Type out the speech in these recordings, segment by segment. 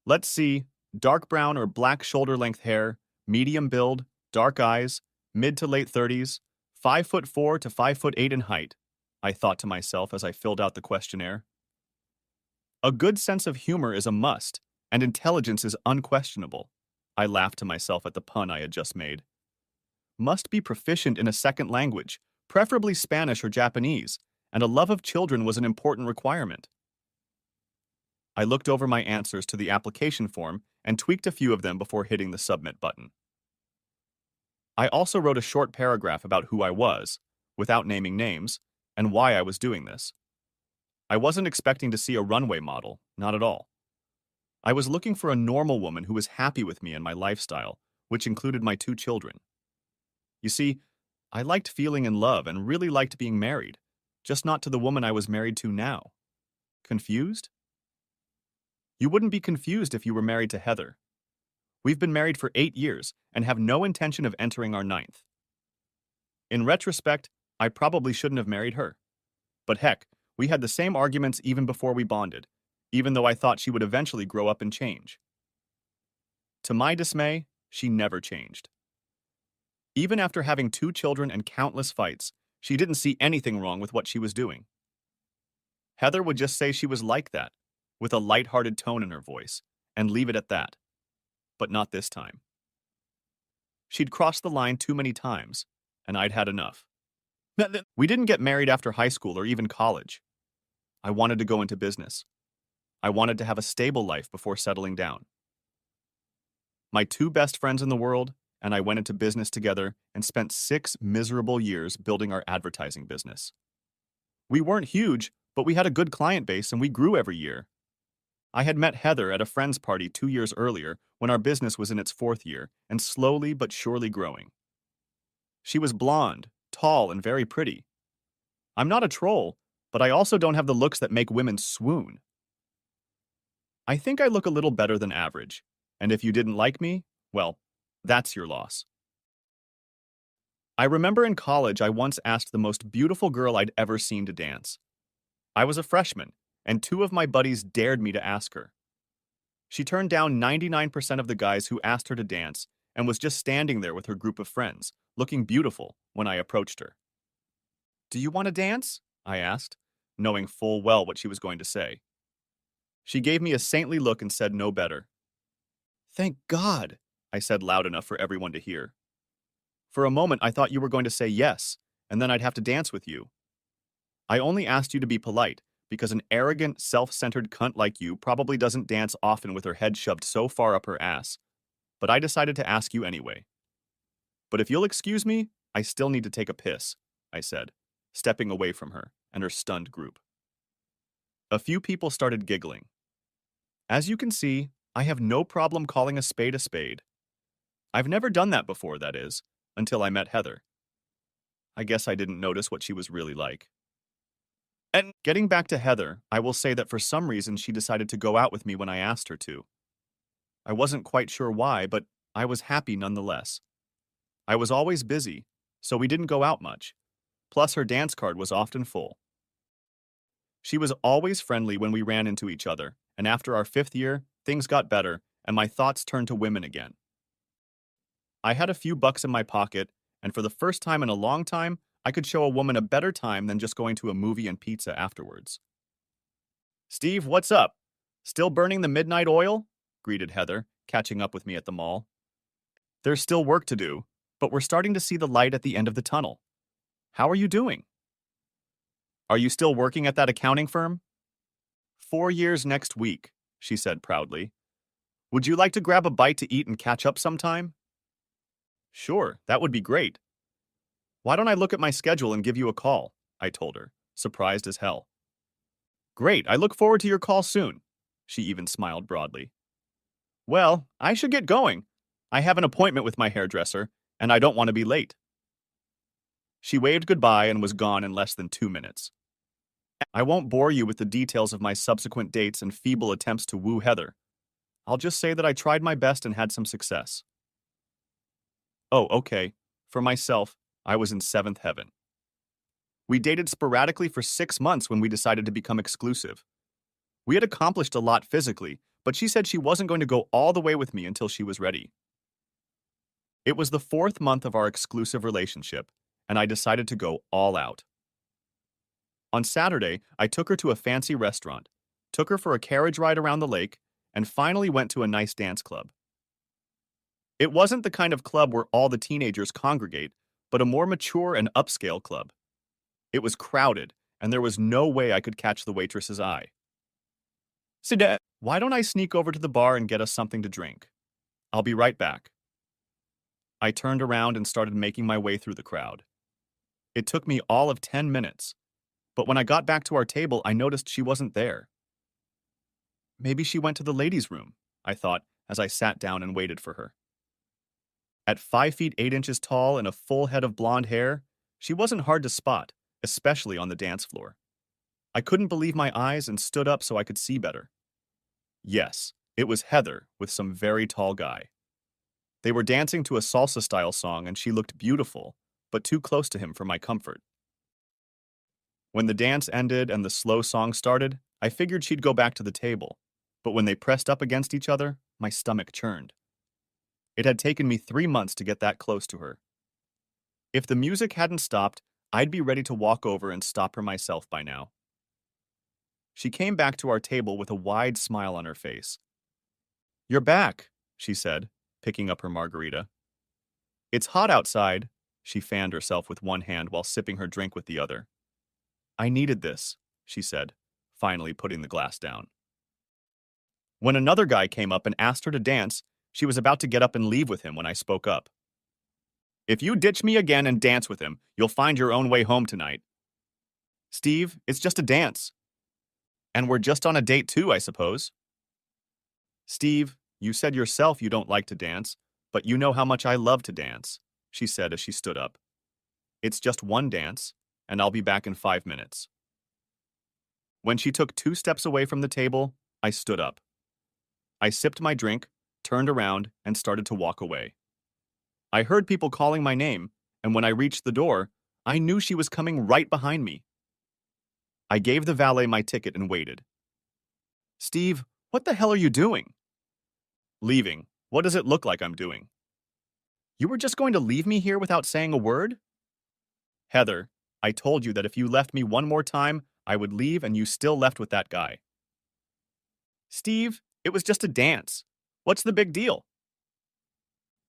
Let's see, dark brown or black shoulder-length hair, medium build, dark eyes, mid to late 30s, 5'4" to 5'8" in height, I thought to myself as I filled out the questionnaire. A good sense of humor is a must, and intelligence is unquestionable. I laughed to myself at the pun I had just made. Must be proficient in a second language, preferably Spanish or Japanese, and a love of children was an important requirement. I looked over my answers to the application form and tweaked a few of them before hitting the submit button. I also wrote a short paragraph about who I was, without naming names, and why I was doing this. I wasn't expecting to see a runway model, not at all. I was looking for a normal woman who was happy with me and my lifestyle, which included my 2 children. You see, I liked feeling in love and really liked being married, just not to the woman I was married to now. Confused? You wouldn't be confused if you were married to Heather. We've been married for 8 years and have no intention of entering our 9th. In retrospect, I probably shouldn't have married her. But heck, we had the same arguments even before we bonded, even though I thought she would eventually grow up and change. To my dismay, she never changed. Even after having 2 children and countless fights, she didn't see anything wrong with what she was doing. Heather would just say she was like that, with a light-hearted tone in her voice, and leave it at that. But not this time. She'd crossed the line too many times, and I'd had enough. We didn't get married after high school or even college. I wanted to go into business. I wanted to have a stable life before settling down. My 2 best friends in the world and I went into business together and spent 6 miserable years building our advertising business. We weren't huge, but we had a good client base and we grew every year. I had met Heather at a friend's party 2 years earlier when our business was in its 4th year and slowly but surely growing. She was blonde, tall, and very pretty. I'm not a troll, but I also don't have the looks that make women swoon. I think I look a little better than average, and if you didn't like me, well, that's your loss. I remember in college I once asked the most beautiful girl I'd ever seen to dance. I was a freshman, and 2 of my buddies dared me to ask her. She turned down 99% of the guys who asked her to dance and was just standing there with her group of friends, looking beautiful, when I approached her. "Do you want to dance?" I asked, knowing full well what she was going to say. She gave me a saintly look and said no better. "Thank God," I said loud enough for everyone to hear. "For a moment I thought you were going to say yes, and then I'd have to dance with you. I only asked you to be polite, because an arrogant, self-centered cunt like you probably doesn't dance often with her head shoved so far up her ass. But I decided to ask you anyway. But if you'll excuse me, I still need to take a piss," I said, stepping away from her and her stunned group. A few people started giggling. As you can see, I have no problem calling a spade a spade. I've never done that before, that is, until I met Heather. I guess I didn't notice what she was really like. And getting back to Heather, I will say that for some reason she decided to go out with me when I asked her to. I wasn't quite sure why, but I was happy nonetheless. I was always busy, so we didn't go out much. Plus, her dance card was often full. She was always friendly when we ran into each other, and after our 5th year, things got better, and my thoughts turned to women again. I had a few bucks in my pocket, and for the first time in a long time, I could show a woman a better time than just going to a movie and pizza afterwards. "Steve, what's up? Still burning the midnight oil?" greeted Heather, catching up with me at the mall. "There's still work to do, but we're starting to see the light at the end of the tunnel. How are you doing?" "Are you still working at that accounting firm?" 4 years next week," she said proudly. "Would you like to grab a bite to eat and catch up sometime?" "Sure, that would be great." "Why don't I look at my schedule and give you a call?" I told her, surprised as hell. "Great, I look forward to your call soon." She even smiled broadly. "Well, I should get going. I have an appointment with my hairdresser, and I don't want to be late." She waved goodbye and was gone in less than 2 minutes. I won't bore you with the details of my subsequent dates and feeble attempts to woo Heather. I'll just say that I tried my best and had some success. Oh, okay. For myself, I was in 7th heaven. We dated sporadically for 6 months when we decided to become exclusive. We had accomplished a lot physically, but she said she wasn't going to go all the way with me until she was ready. It was the 4th month of our exclusive relationship, and I decided to go all out. On Saturday, I took her to a fancy restaurant, took her for a carriage ride around the lake, and finally went to a nice dance club. It wasn't the kind of club where all the teenagers congregate, but a more mature and upscale club. It was crowded, and there was no way I could catch the waitress's eye. Sit down. Why don't I sneak over to the bar and get us something to drink? I'll be right back. I turned around and started making my way through the crowd. It took me all of 10 minutes, but when I got back to our table, I noticed she wasn't there. Maybe she went to the ladies' room, I thought as I sat down and waited for her. At 5 feet 8 inches tall and a full head of blonde hair, she wasn't hard to spot, especially on the dance floor. I couldn't believe my eyes and stood up so I could see better. Yes, it was Heather with some very tall guy. They were dancing to a salsa-style song and she looked beautiful, but too close to him for my comfort. When the dance ended and the slow song started, I figured she'd go back to the table, but when they pressed up against each other, my stomach churned. It had taken me 3 months to get that close to her. If the music hadn't stopped, I'd be ready to walk over and stop her myself by now. She came back to our table with a wide smile on her face. "You're back," she said, picking up her margarita. "It's hot outside," she fanned herself with one hand while sipping her drink with the other. "I needed this," she said, finally putting the glass down. When another guy came up and asked her to dance, she was about to get up and leave with him when I spoke up. "If you ditch me again and dance with him, you'll find your own way home tonight." "Steve, it's just a dance." "And we're just on a date too, I suppose." "Steve, you said yourself you don't like to dance, but you know how much I love to dance," she said as she stood up. "It's just one dance, and I'll be back in 5 minutes." When she took 2 steps away from the table, I stood up. I sipped my drink, turned around, and started to walk away. I heard people calling my name, and when I reached the door, I knew she was coming right behind me. I gave the valet my ticket and waited. "Steve, what the hell are you doing?" "Leaving. What does it look like I'm doing?" "You were just going to leave me here without saying a word?" "Heather, I told you that if you left me one more time, I would leave and you still left with that guy." "Steve, it was just a dance. What's the big deal?"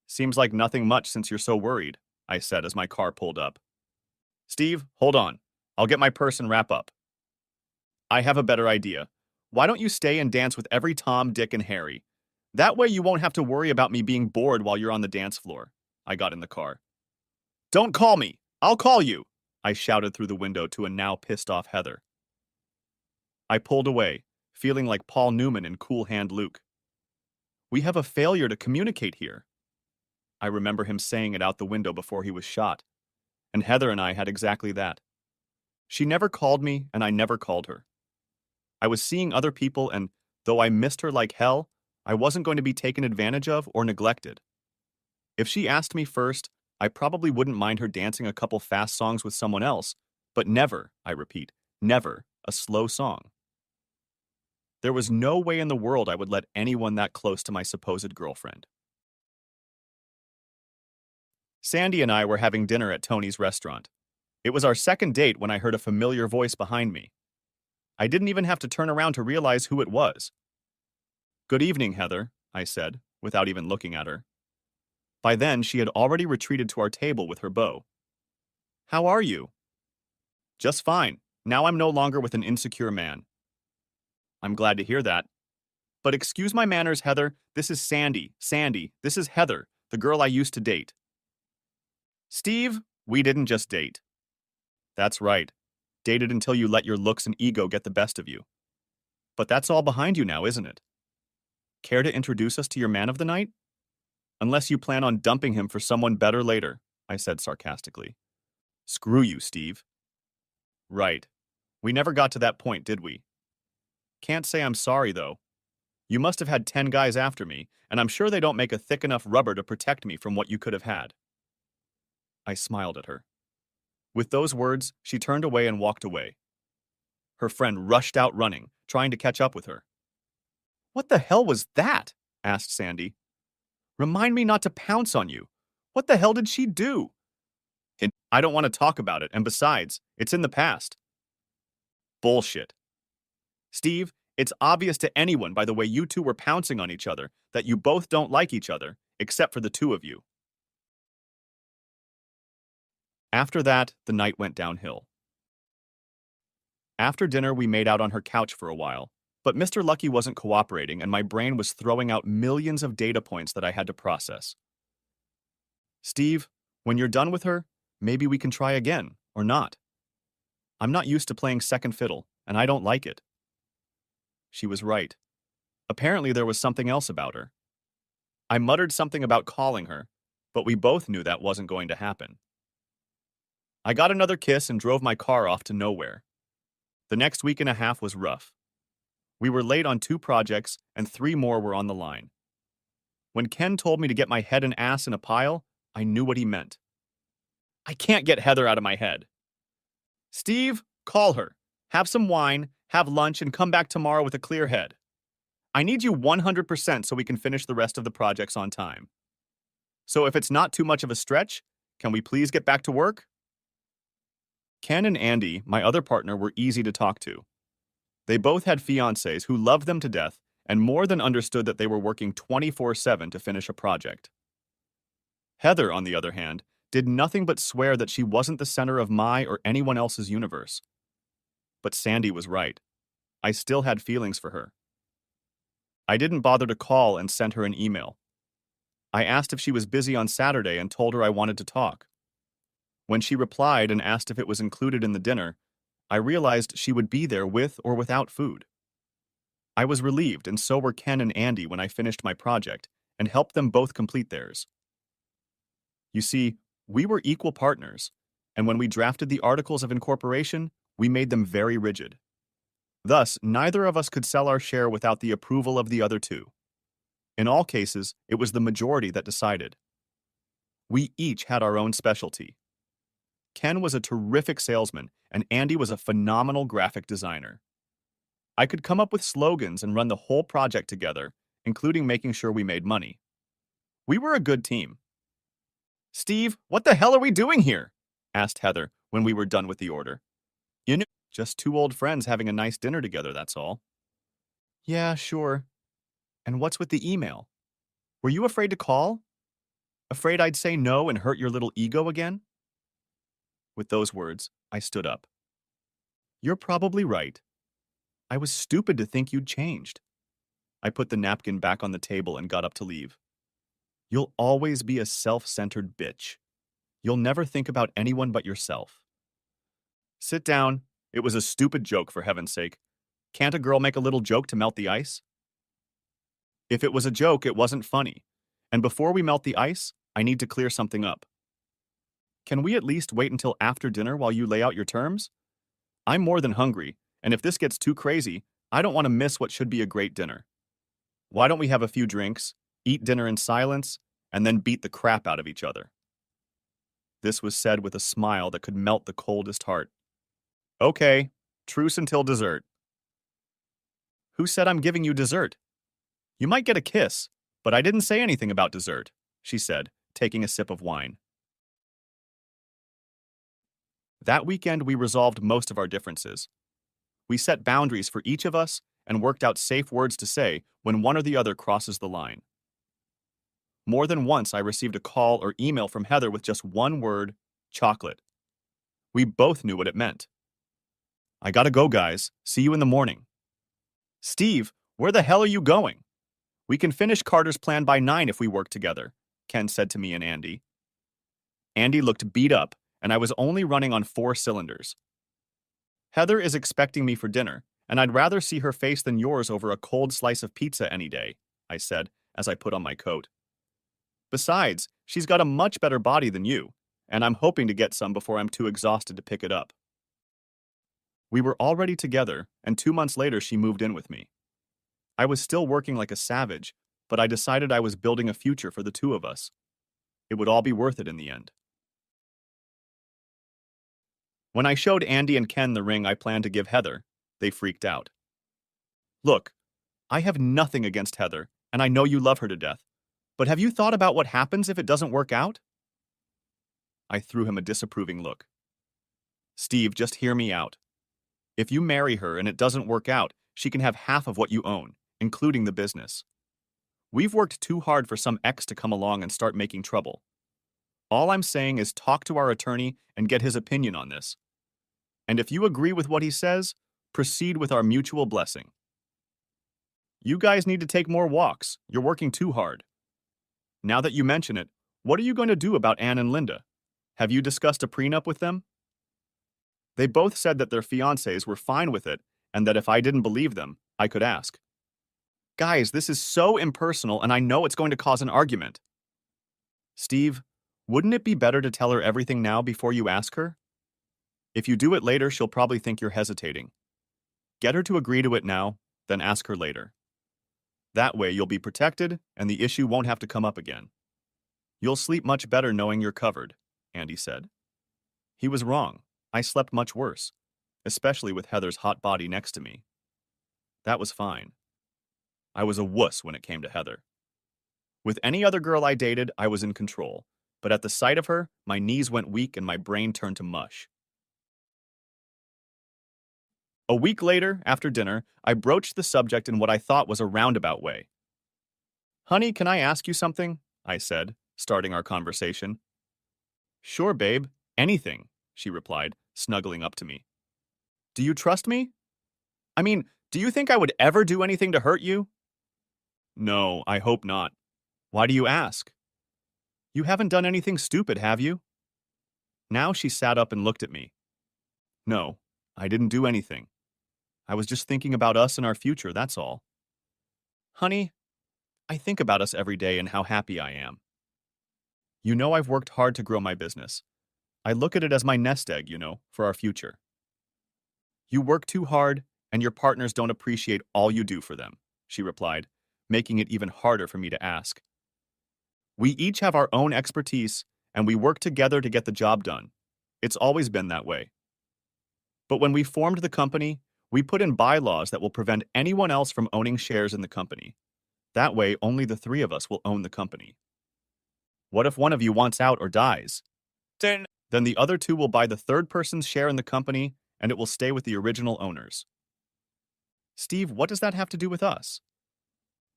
"Seems like nothing much since you're so worried," I said as my car pulled up. "Steve, hold on. I'll get my purse and wrap up." "I have a better idea. Why don't you stay and dance with every Tom, Dick, and Harry? That way you won't have to worry about me being bored while you're on the dance floor." I got in the car. "Don't call me! I'll call you!" I shouted through the window to a now pissed-off Heather. I pulled away, feeling like Paul Newman in Cool Hand Luke. "We have a failure to communicate here." I remember him saying it out the window before he was shot. And Heather and I had exactly that. She never called me, and I never called her. I was seeing other people, and though I missed her like hell, I wasn't going to be taken advantage of or neglected. If she asked me first, I probably wouldn't mind her dancing a couple fast songs with someone else, but never, I repeat, never a slow song. There was no way in the world I would let anyone that close to my supposed girlfriend. Sandy and I were having dinner at Tony's restaurant. It was our second date when I heard a familiar voice behind me. I didn't even have to turn around to realize who it was. "Good evening, Heather," I said, without even looking at her. By then, she had already retreated to our table with her beau. "How are you?" "Just fine. Now I'm no longer with an insecure man." "I'm glad to hear that. But excuse my manners, Heather. This is Sandy. Sandy, this is Heather, the girl I used to date." "Steve, we didn't just date." "That's right. Dated until you let your looks and ego get the best of you. But that's all behind you now, isn't it? Care to introduce us to your man of the night? Unless you plan on dumping him for someone better later," I said sarcastically. "Screw you, Steve." "Right. We never got to that point, did we? Can't say I'm sorry, though. You must have had 10 guys after me, and I'm sure they don't make a thick enough rubber to protect me from what you could have had." I smiled at her. With those words, she turned away and walked away. Her friend rushed out running, trying to catch up with her. What the hell was that? Asked Sandy. Remind me not to pounce on you. What the hell did she do? I don't want to talk about it, and besides, it's in the past. Bullshit. Steve, it's obvious to anyone by the way you two were pouncing on each other that you both don't like each other, except for the two of you. After that, the night went downhill. After dinner, we made out on her couch for a while, but Mr. Lucky wasn't cooperating and my brain was throwing out millions of data points that I had to process. Steve, when you're done with her, maybe we can try again, or not. I'm not used to playing second fiddle, and I don't like it. She was right. Apparently, there was something else about her. I muttered something about calling her, but we both knew that wasn't going to happen. I got another kiss and drove my car off to nowhere. The next week and a half was rough. We were late on 2 projects, and 3 more were on the line. When Ken told me to get my head and ass in a pile, I knew what he meant. I can't get Heather out of my head. Steve, call her. Have some wine, have lunch, and come back tomorrow with a clear head. I need you 100% so we can finish the rest of the projects on time. So if it's not too much of a stretch, can we please get back to work? Ken and Andy, my other partner, were easy to talk to. They both had fiancés who loved them to death and more than understood that they were working 24/7 to finish a project. Heather, on the other hand, did nothing but swear that she wasn't the center of my or anyone else's universe. But Sandy was right. I still had feelings for her. I didn't bother to call and sent her an email. I asked if she was busy on Saturday and told her I wanted to talk. When she replied and asked if it was included in the dinner, I realized she would be there with or without food. I was relieved, and so were Ken and Andy when I finished my project and helped them both complete theirs. You see, we were equal partners, and when we drafted the articles of incorporation, we made them very rigid. Thus, neither of us could sell our share without the approval of the other two. In all cases, it was the majority that decided. We each had our own specialty. Ken was a terrific salesman, and Andy was a phenomenal graphic designer. I could come up with slogans and run the whole project together, including making sure we made money. We were a good team. Steve, what the hell are we doing here? Asked Heather when we were done with the order. You know, just 2 old friends having a nice dinner together, that's all. Yeah, sure. And what's with the email? Were you afraid to call? Afraid I'd say no and hurt your little ego again? With those words, I stood up. You're probably right. I was stupid to think you'd changed. I put the napkin back on the table and got up to leave. You'll always be a self-centered bitch. You'll never think about anyone but yourself. Sit down. It was a stupid joke, for heaven's sake. Can't a girl make a little joke to melt the ice? If it was a joke, it wasn't funny. And before we melt the ice, I need to clear something up. Can we at least wait until after dinner while you lay out your terms? I'm more than hungry, and if this gets too crazy, I don't want to miss what should be a great dinner. Why don't we have a few drinks, eat dinner in silence, and then beat the crap out of each other? This was said with a smile that could melt the coldest heart. Okay, truce until dessert. Who said I'm giving you dessert? You might get a kiss, but I didn't say anything about dessert, she said, taking a sip of wine. That weekend, we resolved most of our differences. We set boundaries for each of us and worked out safe words to say when one or the other crosses the line. More than once, I received a call or email from Heather with just one word, chocolate. We both knew what it meant. I gotta go, guys. See you in the morning. Steve, where the hell are you going? We can finish Carter's plan by 9 if we work together, Ken said to me and Andy. Andy looked beat up, and I was only running on 4 cylinders. Heather is expecting me for dinner, and I'd rather see her face than yours over a cold slice of pizza any day, I said as I put on my coat. Besides, she's got a much better body than you, and I'm hoping to get some before I'm too exhausted to pick it up. We were already together, and 2 months later she moved in with me. I was still working like a savage, but I decided I was building a future for the two of us. It would all be worth it in the end. When I showed Andy and Ken the ring I planned to give Heather, they freaked out. Look, I have nothing against Heather, and I know you love her to death. But have you thought about what happens if it doesn't work out? I threw him a disapproving look. Steve, just hear me out. If you marry her and it doesn't work out, she can have half of what you own, including the business. We've worked too hard for some ex to come along and start making trouble. All I'm saying is talk to our attorney and get his opinion on this. And if you agree with what he says, proceed with our mutual blessing. You guys need to take more walks. You're working too hard. Now that you mention it, what are you going to do about Anne and Linda? Have you discussed a prenup with them? They both said that their fiancés were fine with it and that if I didn't believe them, I could ask. Guys, this is so impersonal and I know it's going to cause an argument. Steve, wouldn't it be better to tell her everything now before you ask her? If you do it later, she'll probably think you're hesitating. Get her to agree to it now, then ask her later. That way you'll be protected and the issue won't have to come up again. You'll sleep much better knowing you're covered, Andy said. He was wrong. I slept much worse, especially with Heather's hot body next to me. That was fine. I was a wuss when it came to Heather. With any other girl I dated, I was in control, but at the sight of her, my knees went weak and my brain turned to mush. A week later, after dinner, I broached the subject in what I thought was a roundabout way. Honey, can I ask you something? I said, starting our conversation. Sure, babe, anything, she replied, snuggling up to me. Do you trust me? I mean, do you think I would ever do anything to hurt you? No, I hope not. Why do you ask? You haven't done anything stupid, have you? Now she sat up and looked at me. No, I didn't do anything. I was just thinking about us and our future, that's all. Honey, I think about us every day and how happy I am. You know I've worked hard to grow my business. I look at it as my nest egg, for our future. You work too hard, and your partners don't appreciate all you do for them, she replied, making it even harder for me to ask. We each have our own expertise, and we work together to get the job done. It's always been that way. But when we formed the company, we put in bylaws that will prevent anyone else from owning shares in the company. That way, only the three of us will own the company. What if one of you wants out or dies? Then the other two will buy the third person's share in the company, and it will stay with the original owners. Steve, what does that have to do with us?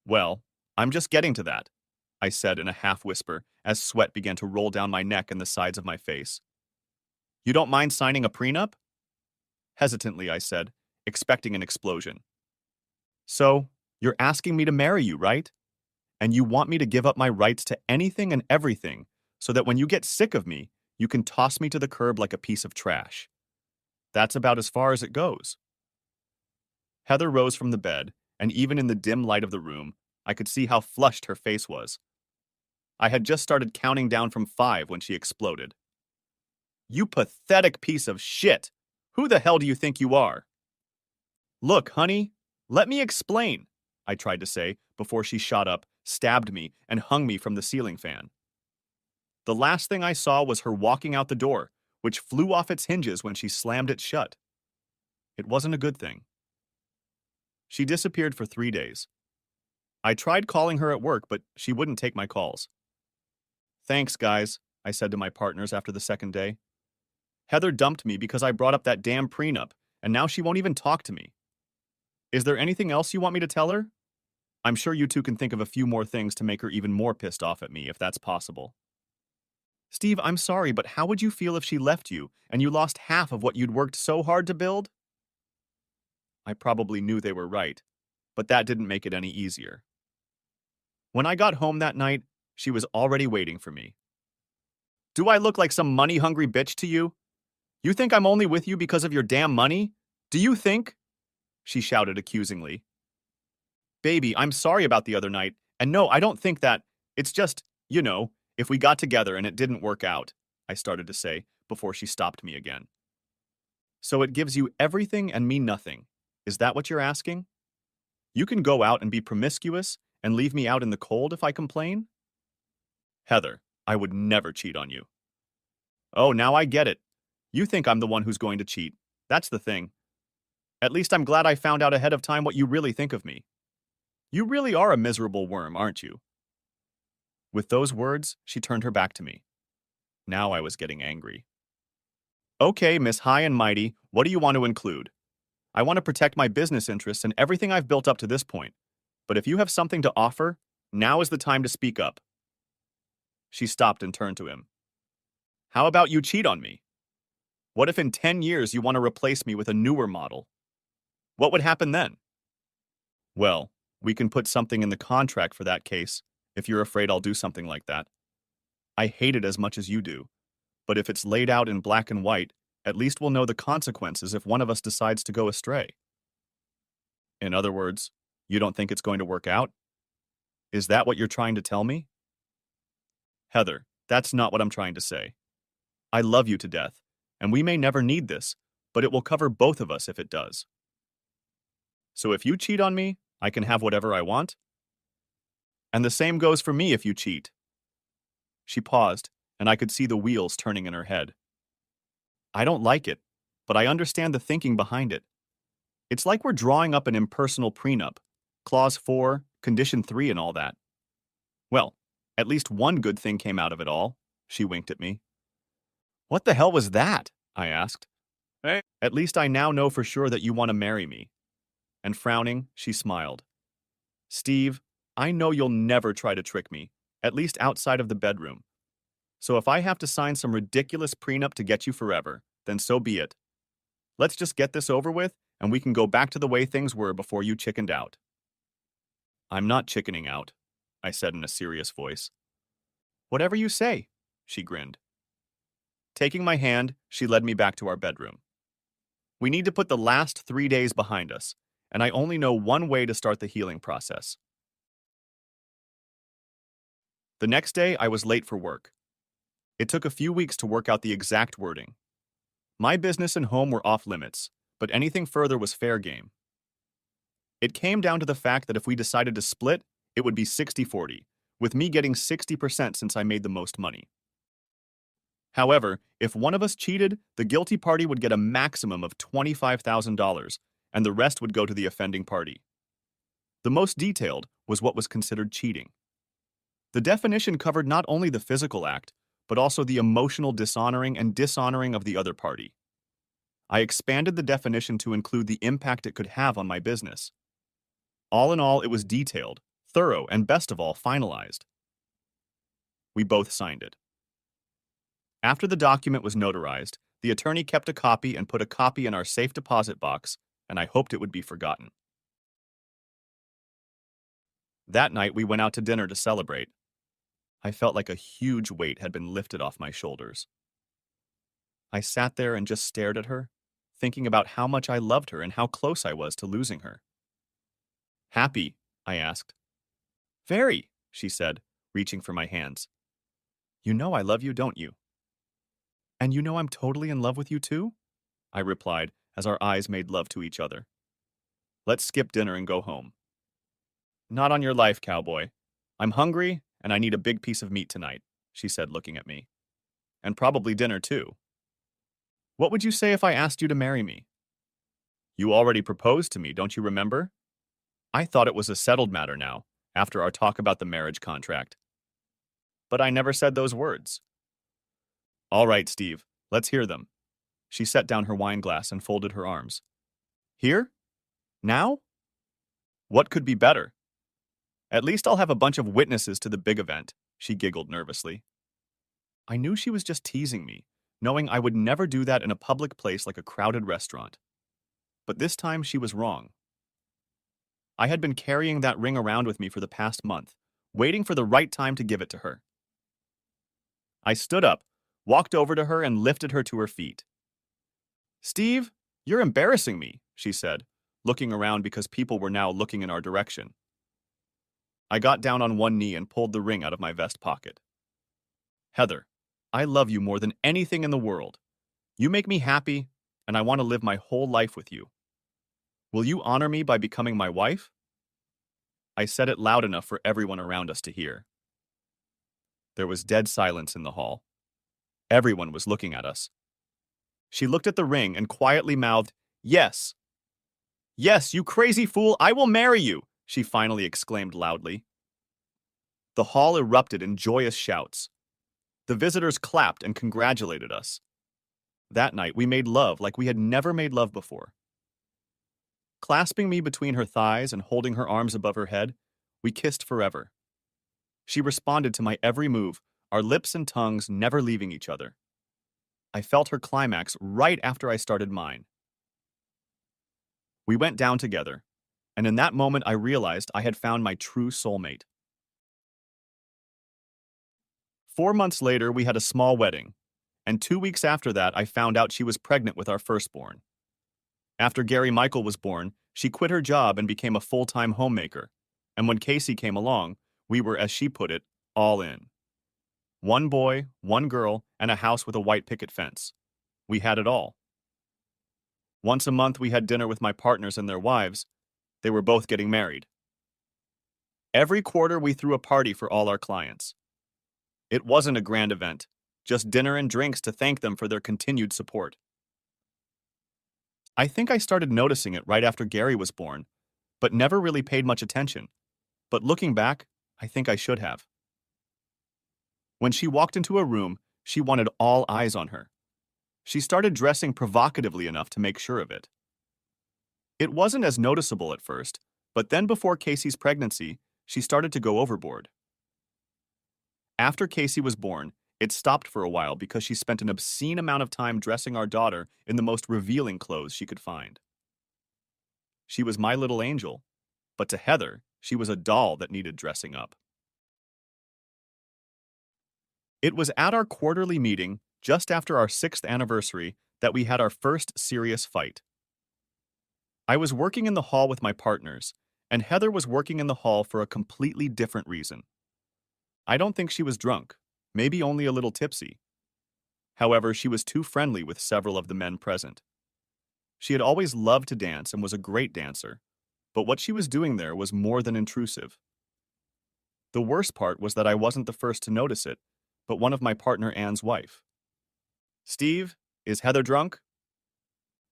Well, I'm just getting to that, I said in a half-whisper as sweat began to roll down my neck and the sides of my face. You don't mind signing a prenup? Hesitantly, I said, expecting an explosion. So, you're asking me to marry you, right? And you want me to give up my rights to anything and everything so that when you get sick of me, you can toss me to the curb like a piece of trash. That's about as far as it goes. Heather rose from the bed, and even in the dim light of the room, I could see how flushed her face was. I had just started counting down from 5 when she exploded. You pathetic piece of shit! Who the hell do you think you are? Look, honey, let me explain, I tried to say before she shot up, stabbed me, and hung me from the ceiling fan. The last thing I saw was her walking out the door, which flew off its hinges when she slammed it shut. It wasn't a good thing. She disappeared for 3 days. I tried calling her at work, but she wouldn't take my calls. Thanks, guys, I said to my partners after the second day. Heather dumped me because I brought up that damn prenup, and now she won't even talk to me. Is there anything else you want me to tell her? I'm sure you two can think of a few more things to make her even more pissed off at me, if that's possible. Steve, I'm sorry, but how would you feel if she left you and you lost half of what you'd worked so hard to build? I probably knew they were right, but that didn't make it any easier. When I got home that night, she was already waiting for me. Do I look like some money-hungry bitch to you? You think I'm only with you because of your damn money? Do you think? She shouted accusingly. Baby, I'm sorry about the other night, and no, I don't think that. It's just, if we got together and it didn't work out, I started to say before she stopped me again. So it gives you everything and me nothing. Is that what you're asking? You can go out and be promiscuous and leave me out in the cold if I complain? Heather, I would never cheat on you. Oh, now I get it. You think I'm the one who's going to cheat. That's the thing. At least I'm glad I found out ahead of time what you really think of me. You really are a miserable worm, aren't you? With those words, she turned her back to me. Now I was getting angry. Okay, Miss High and Mighty, what do you want to include? I want to protect my business interests and everything I've built up to this point. But if you have something to offer, now is the time to speak up. She stopped and turned to him. How about you cheat on me? What if in 10 years you want to replace me with a newer model? What would happen then? Well, we can put something in the contract for that case, if you're afraid I'll do something like that. I hate it as much as you do, but if it's laid out in black and white, at least we'll know the consequences if one of us decides to go astray. In other words, you don't think it's going to work out? Is that what you're trying to tell me? Heather, that's not what I'm trying to say. I love you to death, and we may never need this, but it will cover both of us if it does. So if you cheat on me, I can have whatever I want? And the same goes for me if you cheat. She paused, and I could see the wheels turning in her head. I don't like it, but I understand the thinking behind it. It's like we're drawing up an impersonal prenup, Clause 4, Condition 3 and all that. Well, at least one good thing came out of it all, she winked at me. What the hell was that? I asked. Hey. At least I now know for sure that you want to marry me. And frowning, she smiled. Steve, I know you'll never try to trick me, at least outside of the bedroom. So if I have to sign some ridiculous prenup to get you forever, then so be it. Let's just get this over with, and we can go back to the way things were before you chickened out. I'm not chickening out, I said in a serious voice. Whatever you say, she grinned. Taking my hand, she led me back to our bedroom. We need to put the last 3 days behind us, and I only know one way to start the healing process. The next day, I was late for work. It took a few weeks to work out the exact wording. My business and home were off limits, but anything further was fair game. It came down to the fact that if we decided to split, it would be 60-40, with me getting 60% since I made the most money. However, if one of us cheated, the guilty party would get a maximum of $25,000, and the rest would go to the offending party. The most detailed was what was considered cheating. The definition covered not only the physical act, but also the emotional dishonoring and dishonoring of the other party. I expanded the definition to include the impact it could have on my business. All in all, it was detailed, thorough, and best of all, finalized. We both signed it. After the document was notarized, the attorney kept a copy and put a copy in our safe deposit box, and I hoped it would be forgotten. That night, we went out to dinner to celebrate. I felt like a huge weight had been lifted off my shoulders. I sat there and just stared at her, thinking about how much I loved her and how close I was to losing her. Happy? I asked. Very, she said, reaching for my hands. You know I love you, don't you? And you know I'm totally in love with you too? I replied as our eyes made love to each other. Let's skip dinner and go home. Not on your life, cowboy. I'm hungry and I need a big piece of meat tonight, she said, looking at me. And probably dinner too. What would you say if I asked you to marry me? You already proposed to me, don't you remember? I thought it was a settled matter now, after our talk about the marriage contract. But I never said those words. All right, Steve, let's hear them. She set down her wine glass and folded her arms. Here? Now? What could be better? At least I'll have a bunch of witnesses to the big event, she giggled nervously. I knew she was just teasing me, knowing I would never do that in a public place like a crowded restaurant. But this time she was wrong. I had been carrying that ring around with me for the past month, waiting for the right time to give it to her. I stood up, walked over to her, and lifted her to her feet. Steve, you're embarrassing me, she said, looking around because people were now looking in our direction. I got down on one knee and pulled the ring out of my vest pocket. Heather, I love you more than anything in the world. You make me happy, and I want to live my whole life with you. Will you honor me by becoming my wife? I said it loud enough for everyone around us to hear. There was dead silence in the hall. Everyone was looking at us. She looked at the ring and quietly mouthed, Yes. Yes, you crazy fool, I will marry you, she finally exclaimed loudly. The hall erupted in joyous shouts. The visitors clapped and congratulated us. That night, we made love like we had never made love before. Clasping me between her thighs and holding her arms above her head, we kissed forever. She responded to my every move, our lips and tongues never leaving each other. I felt her climax right after I started mine. We went down together, and in that moment I realized I had found my true soulmate. 4 months later, we had a small wedding, and 2 weeks after that, I found out she was pregnant with our firstborn. After Gary Michael was born, she quit her job and became a full-time homemaker, and when Casey came along, we were, as she put it, all in. One boy, one girl, and a house with a white picket fence. We had it all. Once a month, we had dinner with my partners and their wives. They were both getting married. Every quarter, we threw a party for all our clients. It wasn't a grand event, just dinner and drinks to thank them for their continued support. I think I started noticing it right after Gary was born, but never really paid much attention. But looking back, I think I should have. When she walked into a room, she wanted all eyes on her. She started dressing provocatively enough to make sure of it. It wasn't as noticeable at first, but then before Casey's pregnancy, she started to go overboard. After Casey was born, it stopped for a while because she spent an obscene amount of time dressing our daughter in the most revealing clothes she could find. She was my little angel, but to Heather, she was a doll that needed dressing up. It was at our quarterly meeting, just after our 6th anniversary, that we had our first serious fight. I was working in the hall with my partners, and Heather was working in the hall for a completely different reason. I don't think she was drunk, maybe only a little tipsy. However, she was too friendly with several of the men present. She had always loved to dance and was a great dancer, but what she was doing there was more than intrusive. The worst part was that I wasn't the first to notice it, but one of my partner Ann's wife. Steve, is Heather drunk?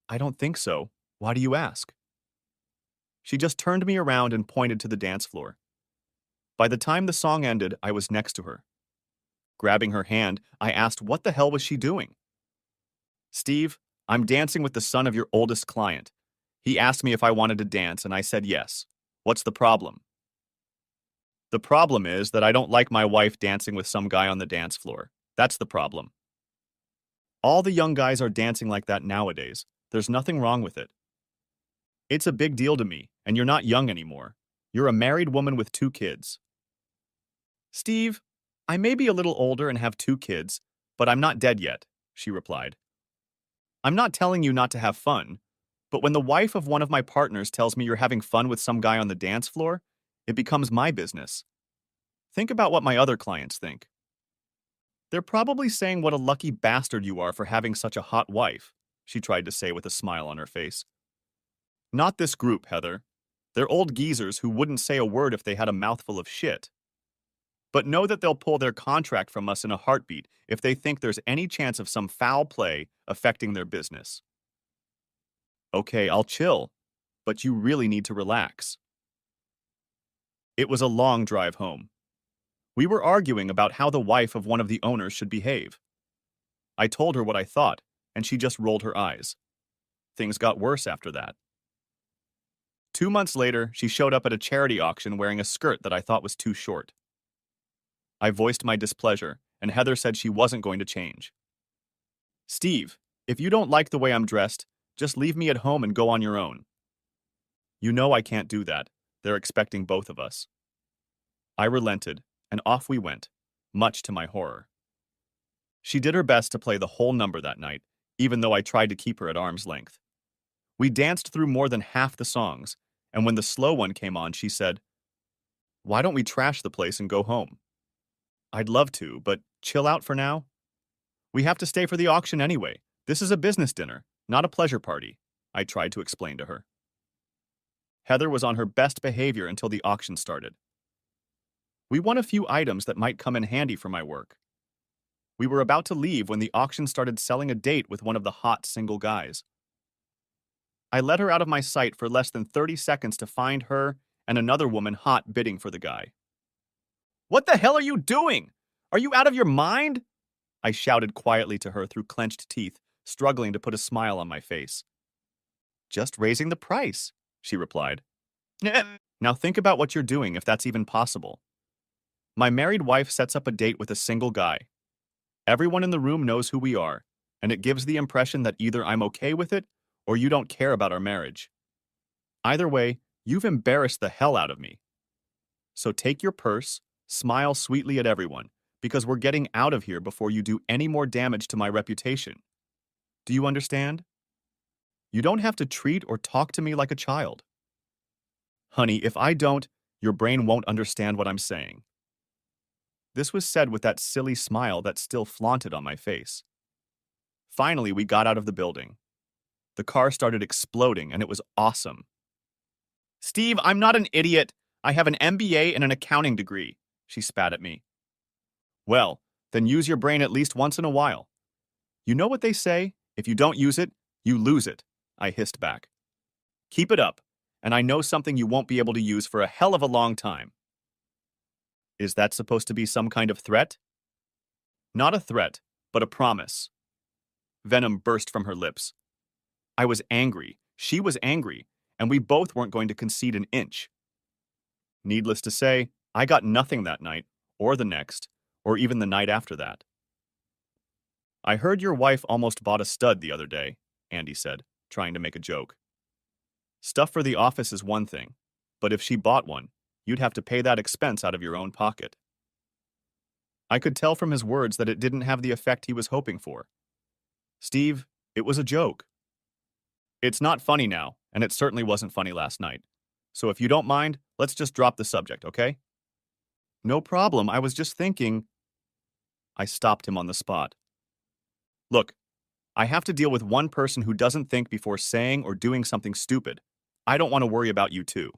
I don't think so. Why do you ask? She just turned me around and pointed to the dance floor. By the time the song ended, I was next to her. Grabbing her hand, I asked what the hell was she doing? Steve, I'm dancing with the son of your oldest client. He asked me if I wanted to dance, and I said yes. What's the problem? The problem is that I don't like my wife dancing with some guy on the dance floor. That's the problem. All the young guys are dancing like that nowadays. There's nothing wrong with it. It's a big deal to me, and you're not young anymore. You're a married woman with 2 kids. Steve, I may be a little older and have 2 kids, but I'm not dead yet, she replied. I'm not telling you not to have fun, but when the wife of one of my partners tells me you're having fun with some guy on the dance floor, it becomes my business. Think about what my other clients think. They're probably saying what a lucky bastard you are for having such a hot wife, she tried to say with a smile on her face. Not this group, Heather. They're old geezers who wouldn't say a word if they had a mouthful of shit. But know that they'll pull their contract from us in a heartbeat if they think there's any chance of some foul play affecting their business. Okay, I'll chill, but you really need to relax. It was a long drive home. We were arguing about how the wife of one of the owners should behave. I told her what I thought, and she just rolled her eyes. Things got worse after that. 2 months later, she showed up at a charity auction wearing a skirt that I thought was too short. I voiced my displeasure, and Heather said she wasn't going to change. Steve, if you don't like the way I'm dressed, just leave me at home and go on your own. You know I can't do that. They're expecting both of us. I relented, and off we went, much to my horror. She did her best to play the whole number that night, even though I tried to keep her at arm's length. We danced through more than half the songs, and when the slow one came on, she said, "Why don't we trash the place and go home?" I'd love to, but chill out for now. We have to stay for the auction anyway. This is a business dinner, not a pleasure party, I tried to explain to her. Heather was on her best behavior until the auction started. We won a few items that might come in handy for my work. We were about to leave when the auction started selling a date with one of the hot single guys. I let her out of my sight for less than 30 seconds to find her and another woman hot bidding for the guy. What the hell are you doing? Are you out of your mind? I shouted quietly to her through clenched teeth, struggling to put a smile on my face. Just raising the price, she replied. Now think about what you're doing if that's even possible. My married wife sets up a date with a single guy. Everyone in the room knows who we are, and it gives the impression that either I'm okay with it or you don't care about our marriage. Either way, you've embarrassed the hell out of me. So take your purse, smile sweetly at everyone, because we're getting out of here before you do any more damage to my reputation. Do you understand? You don't have to treat or talk to me like a child. Honey, if I don't, your brain won't understand what I'm saying. This was said with that silly smile that still flaunted on my face. Finally, we got out of the building. The car started exploding, and it was awesome. Steve, I'm not an idiot. I have an MBA and an accounting degree, she spat at me. Well, then use your brain at least once in a while. You know what they say? If you don't use it, you lose it, I hissed back. Keep it up, and I know something you won't be able to use for a hell of a long time. Is that supposed to be some kind of threat? Not a threat, but a promise. Venom burst from her lips. I was angry, she was angry, and we both weren't going to concede an inch. Needless to say, I got nothing that night, or the next, or even the night after that. I heard your wife almost bought a stud the other day, Andy said, trying to make a joke. Stuff for the office is one thing, but if she bought one, you'd have to pay that expense out of your own pocket. I could tell from his words that it didn't have the effect he was hoping for. Steve, it was a joke. It's not funny now, and it certainly wasn't funny last night. So if you don't mind, let's just drop the subject, okay? No problem, I was just thinking. I stopped him on the spot. Look, I have to deal with one person who doesn't think before saying or doing something stupid. I don't want to worry about you too.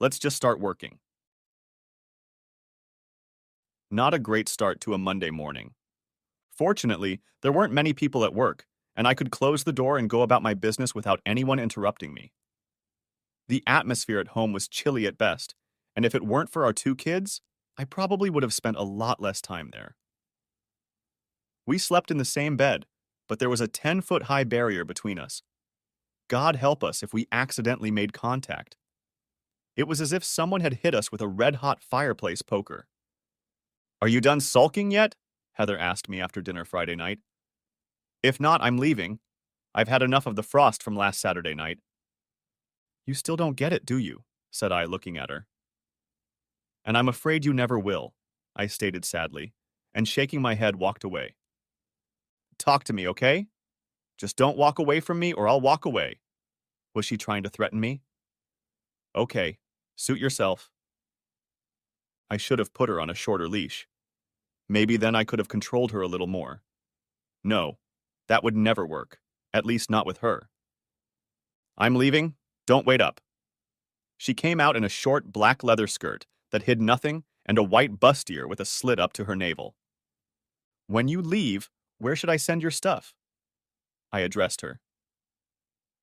Let's just start working. Not a great start to a Monday morning. Fortunately, there weren't many people at work, and I could close the door and go about my business without anyone interrupting me. The atmosphere at home was chilly at best, and if it weren't for our two kids, I probably would have spent a lot less time there. We slept in the same bed, but there was a 10-foot-high barrier between us. God help us if we accidentally made contact. It was as if someone had hit us with a red-hot fireplace poker. Are you done sulking yet? Heather asked me after dinner Friday night. If not, I'm leaving. I've had enough of the frost from last Saturday night. You still don't get it, do you? Said I, looking at her. And I'm afraid you never will, I stated sadly, and shaking my head walked away. Talk to me, okay? Just don't walk away from me or I'll walk away. Was she trying to threaten me? Okay, suit yourself. I should have put her on a shorter leash. Maybe then I could have controlled her a little more. No, that would never work, at least not with her. I'm leaving. Don't wait up. She came out in a short black leather skirt that hid nothing and a white bustier with a slit up to her navel. When you leave, where should I send your stuff? I addressed her.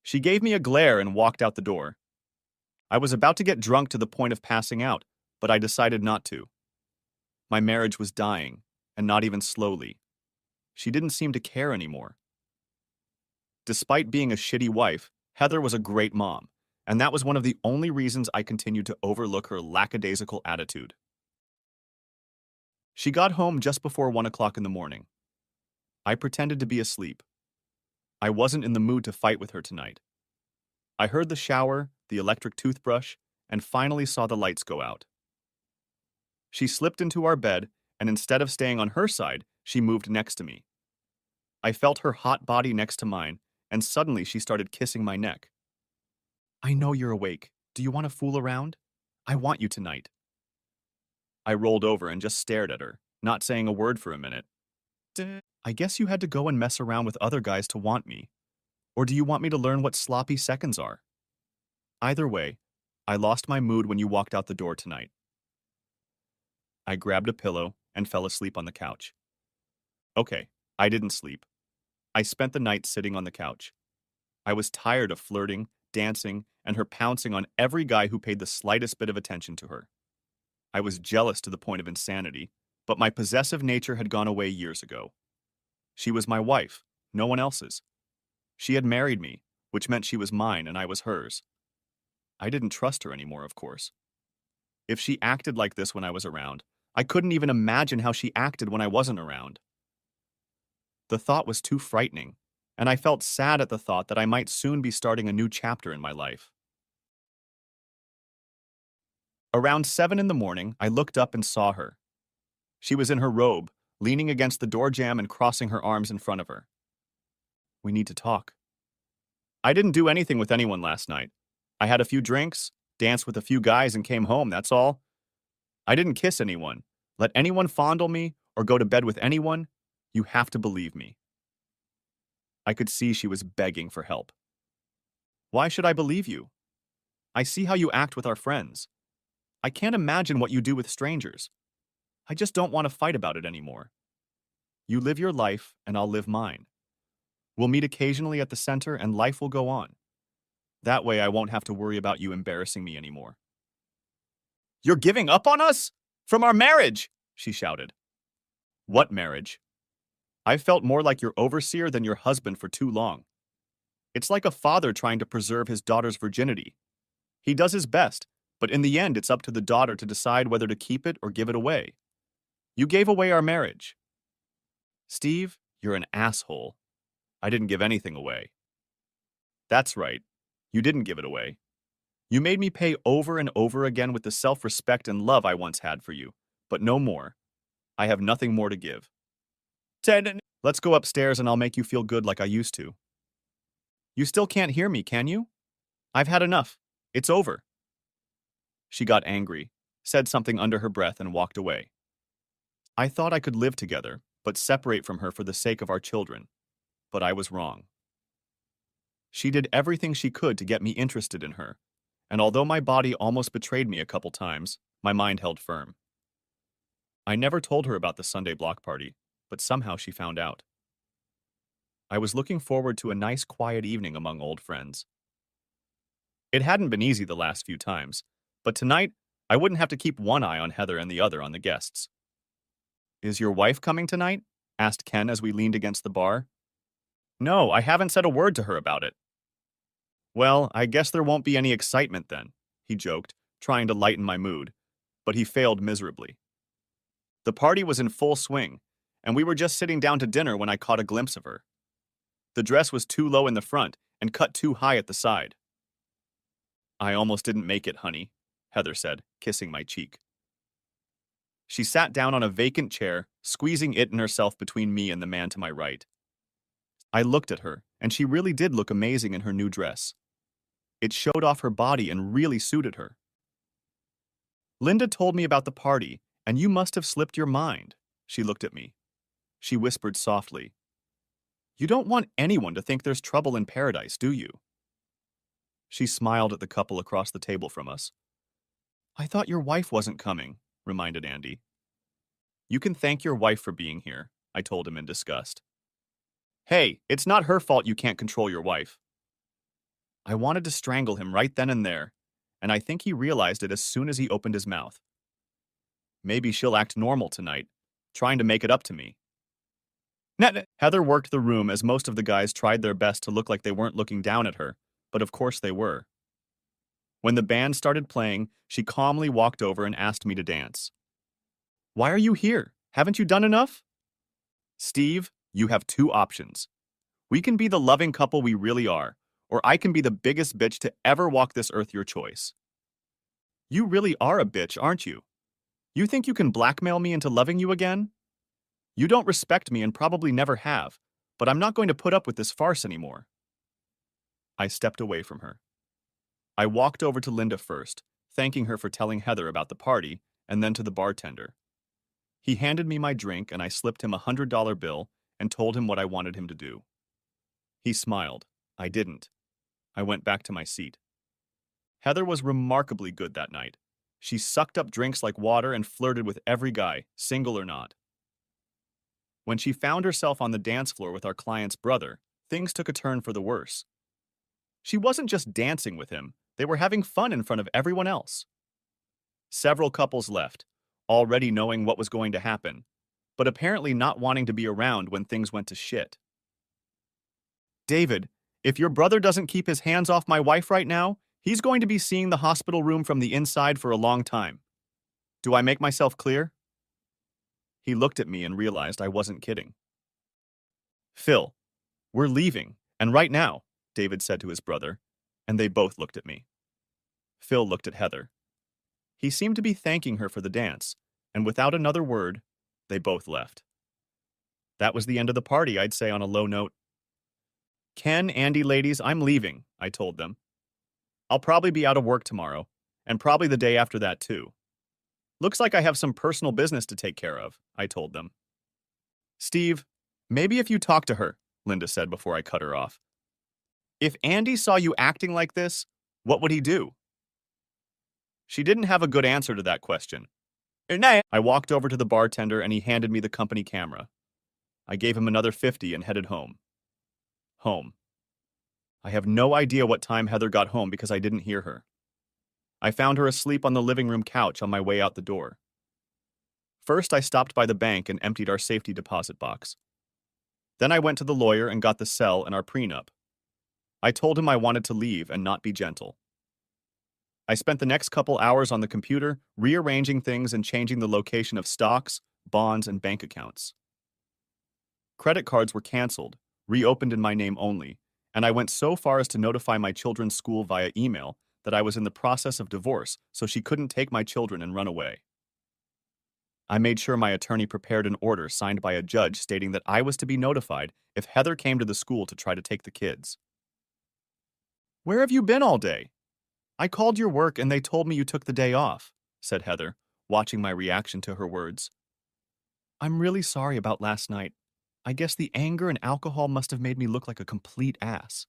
She gave me a glare and walked out the door. I was about to get drunk to the point of passing out, but I decided not to. My marriage was dying, and not even slowly. She didn't seem to care anymore. Despite being a shitty wife, Heather was a great mom, and that was one of the only reasons I continued to overlook her lackadaisical attitude. She got home just before 1 o'clock in the morning. I pretended to be asleep. I wasn't in the mood to fight with her tonight. I heard the shower, the electric toothbrush, and finally saw the lights go out. She slipped into our bed, and instead of staying on her side, she moved next to me. I felt her hot body next to mine, and suddenly she started kissing my neck. I know you're awake. Do you want to fool around? I want you tonight. I rolled over and just stared at her, not saying a word for a minute. I guess you had to go and mess around with other guys to want me. Or do you want me to learn what sloppy seconds are? Either way, I lost my mood when you walked out the door tonight. I grabbed a pillow and fell asleep on the couch. Okay, I didn't sleep. I spent the night sitting on the couch. I was tired of flirting, dancing, and her pouncing on every guy who paid the slightest bit of attention to her. I was jealous to the point of insanity, but my possessive nature had gone away years ago. She was my wife, no one else's. She had married me, which meant she was mine and I was hers. I didn't trust her anymore, of course. If she acted like this when I was around, I couldn't even imagine how she acted when I wasn't around. The thought was too frightening, and I felt sad at the thought that I might soon be starting a new chapter in my life. Around 7 in the morning, I looked up and saw her. She was in her robe, leaning against the door jamb and crossing her arms in front of her. We need to talk. I didn't do anything with anyone last night. I had a few drinks, danced with a few guys, and came home, that's all. I didn't kiss anyone, let anyone fondle me, or go to bed with anyone. You have to believe me. I could see she was begging for help. Why should I believe you? I see how you act with our friends. I can't imagine what you do with strangers. I just don't want to fight about it anymore. You live your life, and I'll live mine. We'll meet occasionally at the center, and life will go on. That way I won't have to worry about you embarrassing me anymore. You're giving up on us? From our marriage, she shouted. What marriage? I've felt more like your overseer than your husband for too long. It's like a father trying to preserve his daughter's virginity. He does his best, but in the end it's up to the daughter to decide whether to keep it or give it away. You gave away our marriage. Steve, you're an asshole. I didn't give anything away. That's right. You didn't give it away. You made me pay over and over again with the self-respect and love I once had for you, but no more. I have nothing more to give. Ted, let's go upstairs and I'll make you feel good like I used to. You still can't hear me, can you? I've had enough. It's over. She got angry, said something under her breath, and walked away. I thought I could live together, but separate from her for the sake of our children. But I was wrong. She did everything she could to get me interested in her, and although my body almost betrayed me a couple times, my mind held firm. I never told her about the Sunday block party, but somehow she found out. I was looking forward to a nice quiet evening among old friends. It hadn't been easy the last few times, but tonight I wouldn't have to keep one eye on Heather and the other on the guests. Is your wife coming tonight? Asked Ken as we leaned against the bar. No, I haven't said a word to her about it. Well, I guess there won't be any excitement then, he joked, trying to lighten my mood, but he failed miserably. The party was in full swing, and we were just sitting down to dinner when I caught a glimpse of her. The dress was too low in the front and cut too high at the side. I almost didn't make it, honey, Heather said, kissing my cheek. She sat down on a vacant chair, squeezing it and herself between me and the man to my right. I looked at her, and she really did look amazing in her new dress. It showed off her body and really suited her. Linda told me about the party, and you must have slipped your mind. She looked at me. She whispered softly, You don't want anyone to think there's trouble in paradise, do you? She smiled at the couple across the table from us. I thought your wife wasn't coming, reminded Andy. You can thank your wife for being here, I told him in disgust. Hey, it's not her fault you can't control your wife. I wanted to strangle him right then and there, and I think he realized it as soon as he opened his mouth. Maybe she'll act normal tonight, trying to make it up to me. Heather worked the room as most of the guys tried their best to look like they weren't looking down at her, but of course they were. When the band started playing, she calmly walked over and asked me to dance. Why are you here? Haven't you done enough? Steve, you have two options. We can be the loving couple we really are, or I can be the biggest bitch to ever walk this earth, your choice. You really are a bitch, aren't you? You think you can blackmail me into loving you again? You don't respect me and probably never have, but I'm not going to put up with this farce anymore. I stepped away from her. I walked over to Linda first, thanking her for telling Heather about the party, and then to the bartender. He handed me my drink and I slipped him $100 bill and told him what I wanted him to do. He smiled. I didn't. I went back to my seat. Heather was remarkably good that night. She sucked up drinks like water and flirted with every guy, single or not. When she found herself on the dance floor with our client's brother, things took a turn for the worse. She wasn't just dancing with him, They were having fun in front of everyone else. Several couples left, already knowing what was going to happen, but apparently not wanting to be around when things went to shit. David, if your brother doesn't keep his hands off my wife right now, he's going to be seeing the hospital room from the inside for a long time. Do I make myself clear? He looked at me and realized I wasn't kidding. Phil, we're leaving, and right now, David said to his brother, and they both looked at me. Phil looked at Heather. He seemed to be thanking her for the dance, and without another word, they both left. That was the end of the party, I'd say on a low note. Ken, Andy, ladies, I'm leaving, I told them. I'll probably be out of work tomorrow, and probably the day after that too. Looks like I have some personal business to take care of, I told them. Steve, maybe if you talk to her, Linda said before I cut her off. If Andy saw you acting like this, what would he do? She didn't have a good answer to that question. I walked over to the bartender and he handed me the company camera. I gave him another 50 and headed home. Home. I have no idea what time Heather got home because I didn't hear her. I found her asleep on the living room couch on my way out the door. First, I stopped by the bank and emptied our safety deposit box. Then I went to the lawyer and got the cell and our prenup. I told him I wanted to leave and not be gentle. I spent the next couple hours on the computer, rearranging things and changing the location of stocks, bonds, and bank accounts. Credit cards were canceled, reopened in my name only, and I went so far as to notify my children's school via email that I was in the process of divorce so she couldn't take my children and run away. I made sure my attorney prepared an order signed by a judge stating that I was to be notified if Heather came to the school to try to take the kids. Where have you been all day? I called your work and they told me you took the day off, said Heather, watching my reaction to her words. I'm really sorry about last night. I guess the anger and alcohol must have made me look like a complete ass.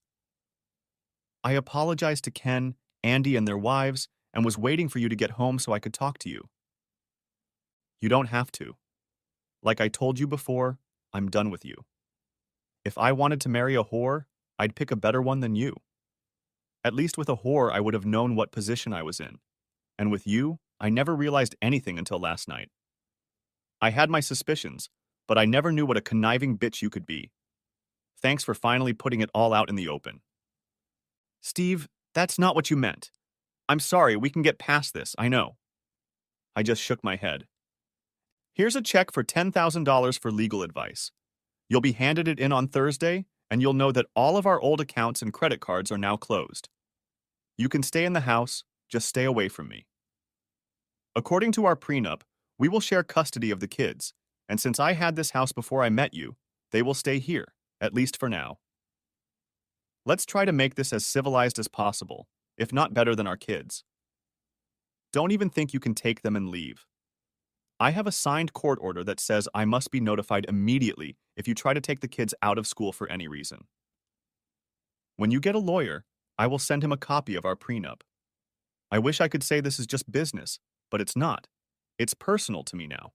I apologized to Ken, Andy, and their wives and was waiting for you to get home so I could talk to you. You don't have to. Like I told you before, I'm done with you. If I wanted to marry a whore, I'd pick a better one than you. At least with a whore, I would have known what position I was in. And with you, I never realized anything until last night. I had my suspicions, but I never knew what a conniving bitch you could be. Thanks for finally putting it all out in the open. Steve, that's not what you meant. I'm sorry, we can get past this, I know. I just shook my head. Here's a check for $10,000 for legal advice. You'll be handed it in on Thursday, and you'll know that all of our old accounts and credit cards are now closed. You can stay in the house, just stay away from me. According to our prenup, we will share custody of the kids, and since I had this house before I met you, they will stay here, at least for now. Let's try to make this as civilized as possible, if not better than our kids. Don't even think you can take them and leave. I have a signed court order that says I must be notified immediately if you try to take the kids out of school for any reason. When you get a lawyer, I will send him a copy of our prenup. I wish I could say this is just business, but it's not. It's personal to me now.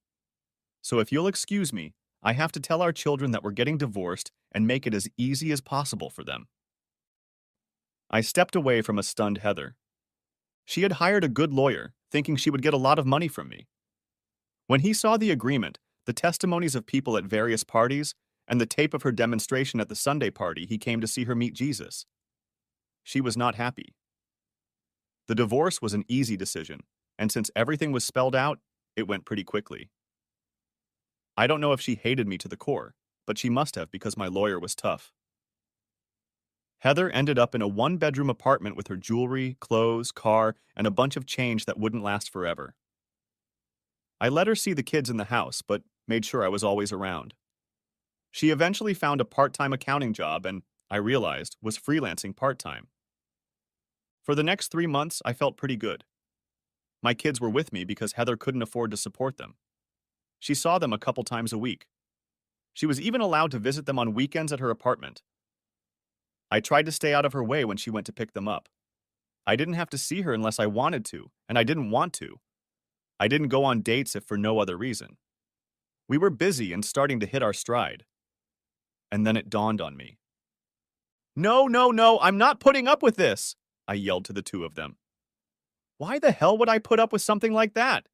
So if you'll excuse me, I have to tell our children that we're getting divorced and make it as easy as possible for them. I stepped away from a stunned Heather. She had hired a good lawyer, thinking she would get a lot of money from me. When he saw the agreement, the testimonies of people at various parties, and the tape of her demonstration at the Sunday party he came to see her meet Jesus, she was not happy. The divorce was an easy decision, and since everything was spelled out, it went pretty quickly. I don't know if she hated me to the core, but she must have because my lawyer was tough. Heather ended up in a one-bedroom apartment with her jewelry, clothes, car, and a bunch of change that wouldn't last forever. I let her see the kids in the house, but made sure I was always around. She eventually found a part-time accounting job and, I realized, was freelancing part-time. For the next 3 months, I felt pretty good. My kids were with me because Heather couldn't afford to support them. She saw them a couple times a week. She was even allowed to visit them on weekends at her apartment. I tried to stay out of her way when she went to pick them up. I didn't have to see her unless I wanted to, and I didn't want to. I didn't go on dates if for no other reason. We were busy and starting to hit our stride. And then it dawned on me. No, I'm not putting up with this, I yelled to the two of them. Why the hell would I put up with something like that?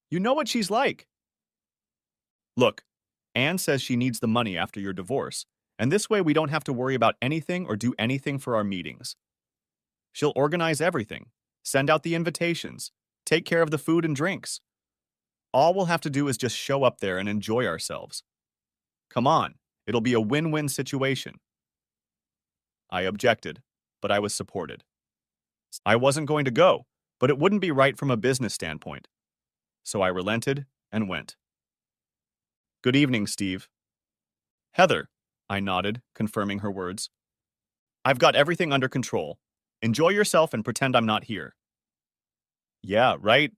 You know what she's like. Look, Anne says she needs the money after your divorce, and this way we don't have to worry about anything or do anything for our meetings. She'll organize everything, send out the invitations, take care of the food and drinks. All we'll have to do is just show up there and enjoy ourselves. Come on, it'll be a win-win situation. I objected, but I was supported. I wasn't going to go, but it wouldn't be right from a business standpoint. So I relented and went. Good evening, Steve. Heather, I nodded, confirming her words. I've got everything under control. Enjoy yourself and pretend I'm not here. Yeah, right?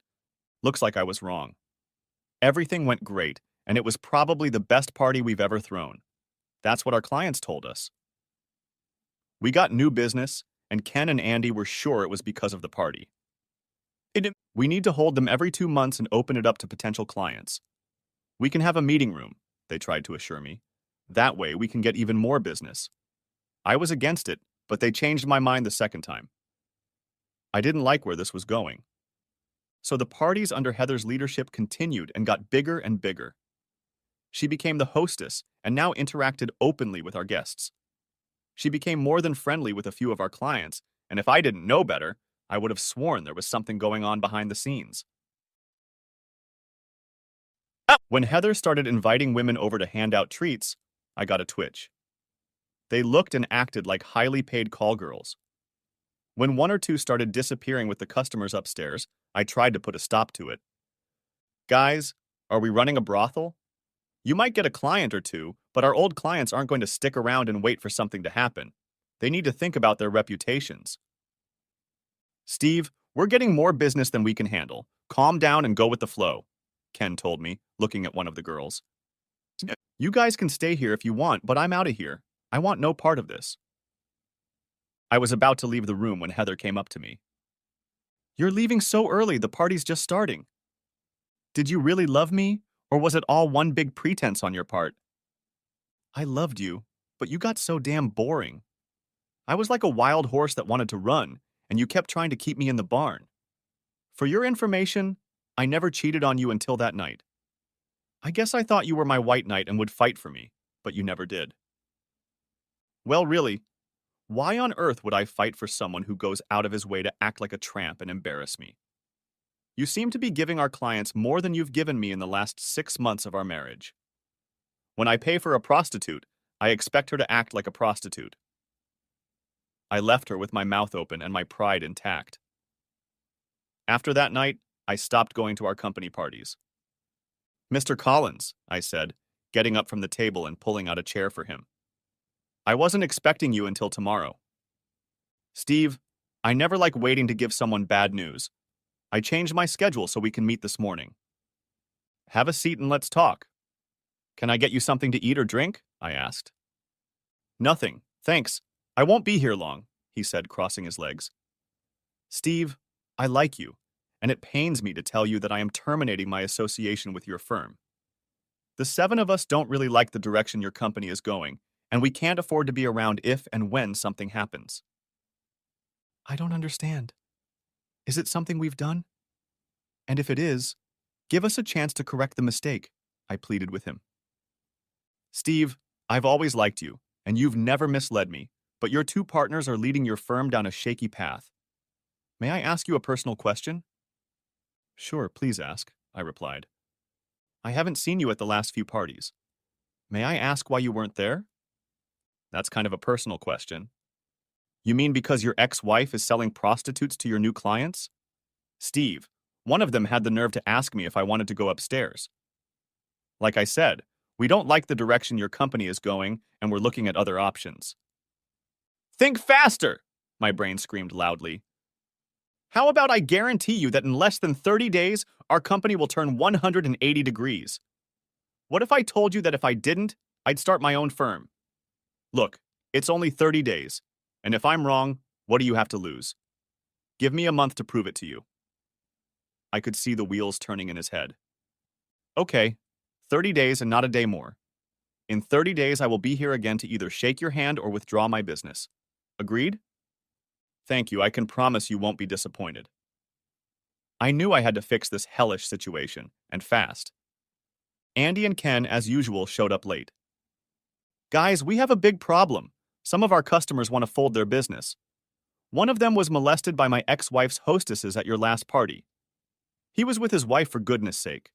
Looks like I was wrong. Everything went great, and it was probably the best party we've ever thrown. That's what our clients told us. We got new business, and Ken and Andy were sure it was because of the party. We need to hold them every 2 months and open it up to potential clients. We can have a meeting room, they tried to assure me. That way, we can get even more business. I was against it, but they changed my mind the second time. I didn't like where this was going. So the parties under Heather's leadership continued and got bigger and bigger. She became the hostess and now interacted openly with our guests. She became more than friendly with a few of our clients, and if I didn't know better, I would have sworn there was something going on behind the scenes. When Heather started inviting women over to hand out treats, I got a twitch. They looked and acted like highly paid call girls. When one or two started disappearing with the customers upstairs, I tried to put a stop to it. Guys, are we running a brothel? You might get a client or two, but our old clients aren't going to stick around and wait for something to happen. They need to think about their reputations. Steve, we're getting more business than we can handle. Calm down and go with the flow, Ken told me, looking at one of the girls. You guys can stay here if you want, but I'm out of here. I want no part of this. I was about to leave the room when Heather came up to me. You're leaving so early, the party's just starting. Did you really love me, or was it all one big pretense on your part? I loved you, but you got so damn boring. I was like a wild horse that wanted to run, and you kept trying to keep me in the barn. For your information, I never cheated on you until that night. I guess I thought you were my white knight and would fight for me, but you never did. Well, really, why on earth would I fight for someone who goes out of his way to act like a tramp and embarrass me? You seem to be giving our clients more than you've given me in the last 6 months of our marriage. When I pay for a prostitute, I expect her to act like a prostitute. I left her with my mouth open and my pride intact. After that night, I stopped going to our company parties. Mr. Collins, I said, getting up from the table and pulling out a chair for him. I wasn't expecting you until tomorrow. Steve, I never like waiting to give someone bad news. I changed my schedule so we can meet this morning. Have a seat and let's talk. Can I get you something to eat or drink? I asked. Nothing, thanks. I won't be here long, he said, crossing his legs. Steve, I like you, and it pains me to tell you that I am terminating my association with your firm. The 7 of us don't really like the direction your company is going, and we can't afford to be around if and when something happens. I don't understand. Is it something we've done? And if it is, give us a chance to correct the mistake, I pleaded with him. Steve, I've always liked you, and you've never misled me, but your 2 partners are leading your firm down a shaky path. May I ask you a personal question? Sure, please ask, I replied. I haven't seen you at the last few parties. May I ask why you weren't there? That's kind of a personal question. You mean because your ex-wife is selling prostitutes to your new clients? Steve, one of them had the nerve to ask me if I wanted to go upstairs. Like I said, we don't like the direction your company is going, and we're looking at other options. Think faster! My brain screamed loudly. How about I guarantee you that in less than 30 days, our company will turn 180 degrees? What if I told you that if I didn't, I'd start my own firm? Look, it's only 30 days, and if I'm wrong, what do you have to lose? Give me a month to prove it to you. I could see the wheels turning in his head. Okay, 30 days and not a day more. In 30 days, I will be here again to either shake your hand or withdraw my business. Agreed? Thank you, I can promise you won't be disappointed. I knew I had to fix this hellish situation, and fast. Andy and Ken, as usual, showed up late. Guys, we have a big problem. Some of our customers want to fold their business. One of them was molested by my ex-wife's hostesses at your last party. He was with his wife for goodness sake.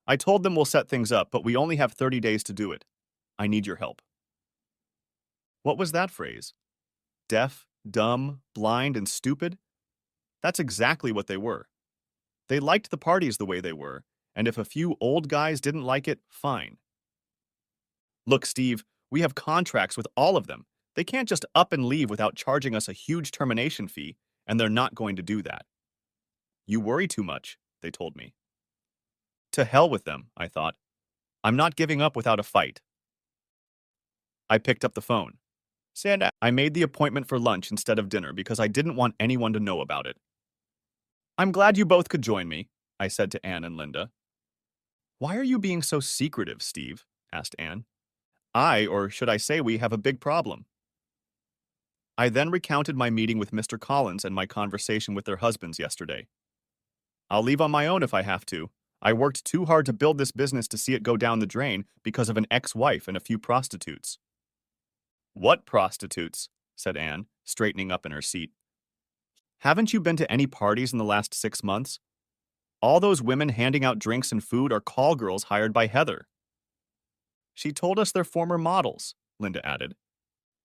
I told them we'll set things up, but we only have 30 days to do it. I need your help. What was that phrase? Deaf, dumb, blind, and stupid? That's exactly what they were. They liked the parties the way they were, and if a few old guys didn't like it, fine. Look, Steve, we have contracts with all of them. They can't just up and leave without charging us a huge termination fee, and they're not going to do that. You worry too much, they told me. To hell with them, I thought. I'm not giving up without a fight. I picked up the phone. Sand, I made the appointment for lunch instead of dinner because I didn't want anyone to know about it. I'm glad you both could join me, I said to Anne and Linda. Why are you being so secretive, Steve? Asked Anne. Or should I say we have a big problem. I then recounted my meeting with Mr. Collins and my conversation with their husbands yesterday. I'll leave on my own if I have to. I worked too hard to build this business to see it go down the drain because of an ex-wife and a few prostitutes. What prostitutes? Said Anne, straightening up in her seat. Haven't you been to any parties in the last 6 months? All those women handing out drinks and food are call girls hired by Heather. She told us they're former models, Linda added.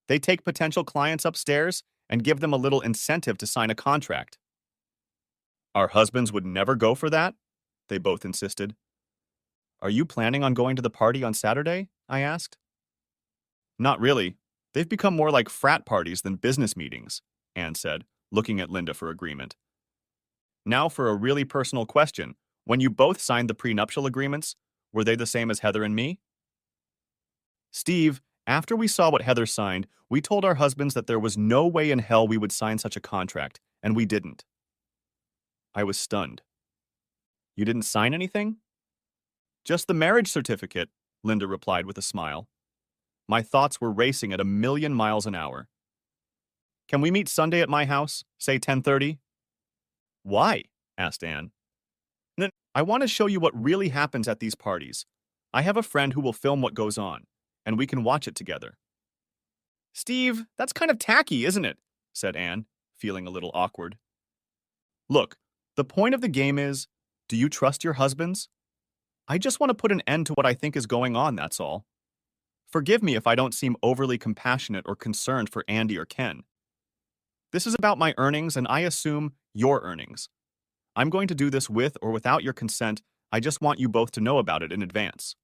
They take potential clients upstairs and give them a little incentive to sign a contract. Our husbands would never go for that? They both insisted. Are you planning on going to the party on Saturday? I asked. Not really. They've become more like frat parties than business meetings, Anne said, looking at Linda for agreement. Now for a really personal question. When you both signed the prenuptial agreements, were they the same as Heather and me? Steve, after we saw what Heather signed, we told our husbands that there was no way in hell we would sign such a contract, and we didn't. I was stunned. You didn't sign anything? Just the marriage certificate, Linda replied with a smile. My thoughts were racing at 1,000,000 miles an hour. Can we meet Sunday at my house, say 10:30? Why? Asked Anne. I want to show you what really happens at these parties. I have a friend who will film what goes on, and we can watch it together. Steve, that's kind of tacky, isn't it? Said Anne, feeling a little awkward. Look, the point of the game is, do you trust your husbands? I just want to put an end to what I think is going on, that's all. Forgive me if I don't seem overly compassionate or concerned for Andy or Ken. This is about my earnings, and I assume your earnings. I'm going to do this with or without your consent. I just want you both to know about it in advance.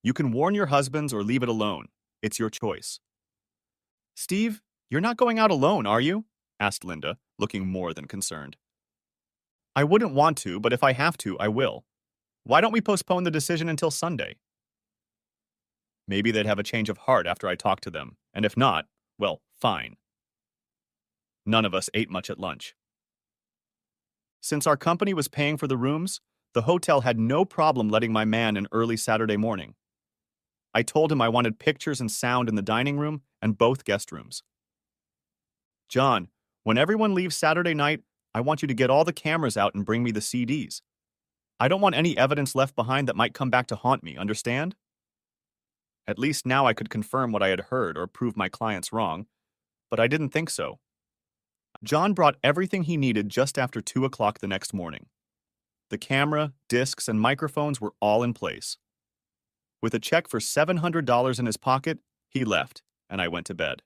You can warn your husbands or leave it alone. It's your choice. Steve, you're not going out alone, are you? Asked Linda, looking more than concerned. I wouldn't want to, but if I have to, I will. Why don't we postpone the decision until Sunday? Maybe they'd have a change of heart after I talk to them, and if not, well, fine. None of us ate much at lunch. Since our company was paying for the rooms, the hotel had no problem letting my man in early Saturday morning. I told him I wanted pictures and sound in the dining room and both guest rooms. John, when everyone leaves Saturday night, I want you to get all the cameras out and bring me the CDs. I don't want any evidence left behind that might come back to haunt me, understand? At least now I could confirm what I had heard or prove my clients wrong, but I didn't think so. John brought everything he needed just after 2 o'clock the next morning. The camera, discs, and microphones were all in place. With a check for $700 in his pocket, he left, and I went to bed.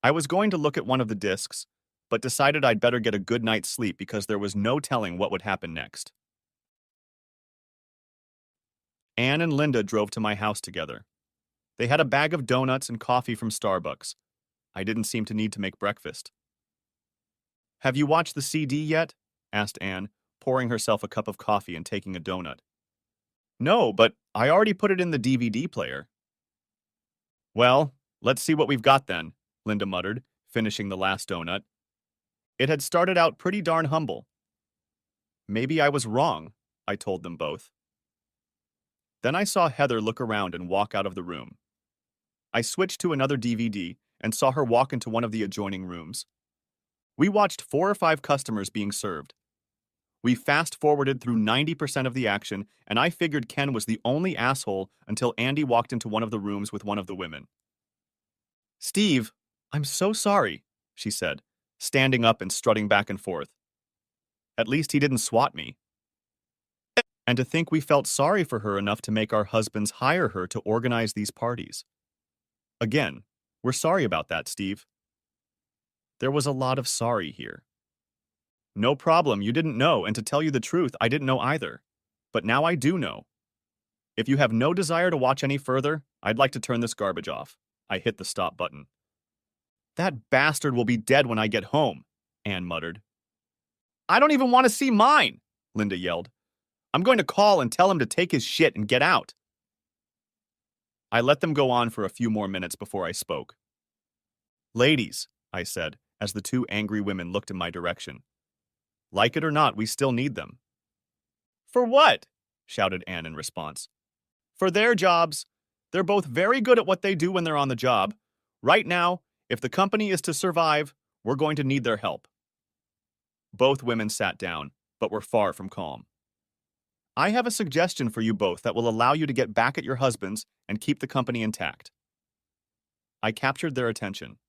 I was going to look at one of the discs, but decided I'd better get a good night's sleep because there was no telling what would happen next. Anne and Linda drove to my house together. They had a bag of donuts and coffee from Starbucks. I didn't seem to need to make breakfast. Have you watched the CD yet? Asked Anne, pouring herself a cup of coffee and taking a donut. No, but I already put it in the DVD player. Well, let's see what we've got then, Linda muttered, finishing the last donut. It had started out pretty darn humble. Maybe I was wrong, I told them both. Then I saw Heather look around and walk out of the room. I switched to another DVD and saw her walk into one of the adjoining rooms. We watched 4 or 5 customers being served. We fast-forwarded through 90% of the action, and I figured Ken was the only asshole until Andy walked into one of the rooms with one of the women. "Steve, I'm so sorry," she said, standing up and strutting back and forth. "At least he didn't swat me." And to think we felt sorry for her enough to make our husbands hire her to organize these parties. Again, we're sorry about that, Steve. There was a lot of sorry here. No problem, you didn't know, and to tell you the truth, I didn't know either. But now I do know. If you have no desire to watch any further, I'd like to turn this garbage off. I hit the stop button. "That bastard will be dead when I get home," Anne muttered. "I don't even want to see mine," Linda yelled. "I'm going to call and tell him to take his shit and get out." I let them go on for a few more minutes before I spoke. "Ladies," I said, as the 2 angry women looked in my direction. "Like it or not, we still need them." "For what?" shouted Anne in response. "For their jobs. They're both very good at what they do when they're on the job. Right now, if the company is to survive, we're going to need their help." Both women sat down, but were far from calm. "I have a suggestion for you both that will allow you to get back at your husbands and keep the company intact." I captured their attention.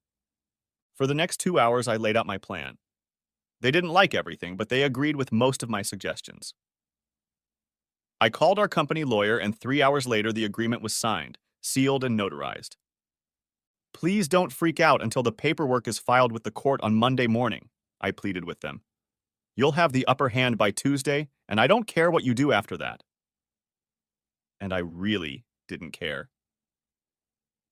For the next 2 hours, I laid out my plan. They didn't like everything, but they agreed with most of my suggestions. I called our company lawyer, and 3 hours later, the agreement was signed, sealed, and notarized. "Please don't freak out until the paperwork is filed with the court on Monday morning," I pleaded with them. "You'll have the upper hand by Tuesday, and I don't care what you do after that." And I really didn't care.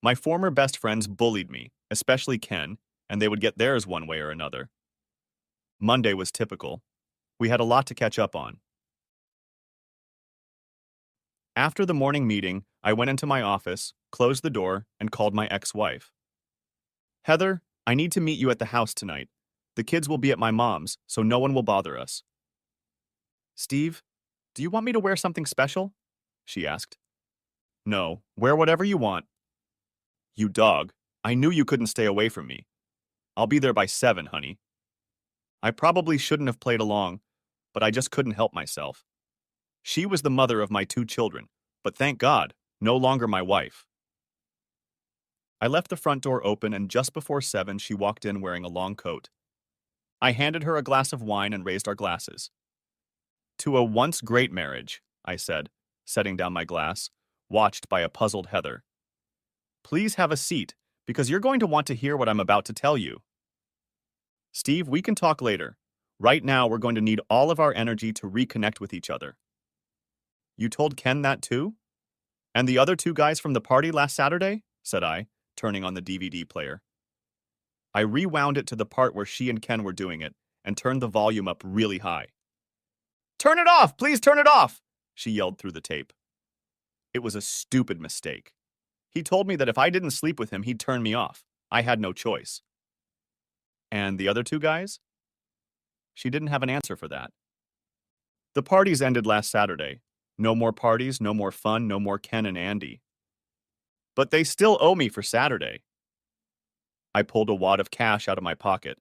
My former best friends bullied me, especially Ken, and they would get theirs one way or another. Monday was typical. We had a lot to catch up on. After the morning meeting, I went into my office, closed the door, and called my ex-wife. "Heather, I need to meet you at the house tonight. The kids will be at my mom's, so no one will bother us." "Steve, do you want me to wear something special?" she asked. "No, wear whatever you want." "You dog. I knew you couldn't stay away from me. I'll be there by 7, honey." I probably shouldn't have played along, but I just couldn't help myself. She was the mother of my 2 children, but thank God, no longer my wife. I left the front door open, and just before 7, she walked in wearing a long coat. I handed her a glass of wine and raised our glasses. "To a once great marriage," I said, setting down my glass, watched by a puzzled Heather. "Please have a seat, because you're going to want to hear what I'm about to tell you." "Steve, we can talk later. Right now, we're going to need all of our energy to reconnect with each other." "You told Ken that too? And the other 2 guys from the party last Saturday?" said I, turning on the DVD player. I rewound it to the part where she and Ken were doing it, and turned the volume up really high. "Turn it off! Please turn it off!" she yelled through the tape. It was a stupid mistake. He told me that if I didn't sleep with him, he'd turn me off. I had no choice. "And the other 2 guys?" She didn't have an answer for that. "The parties ended last Saturday. No more parties, no more fun, no more Ken and Andy." "But they still owe me for Saturday." I pulled a wad of cash out of my pocket.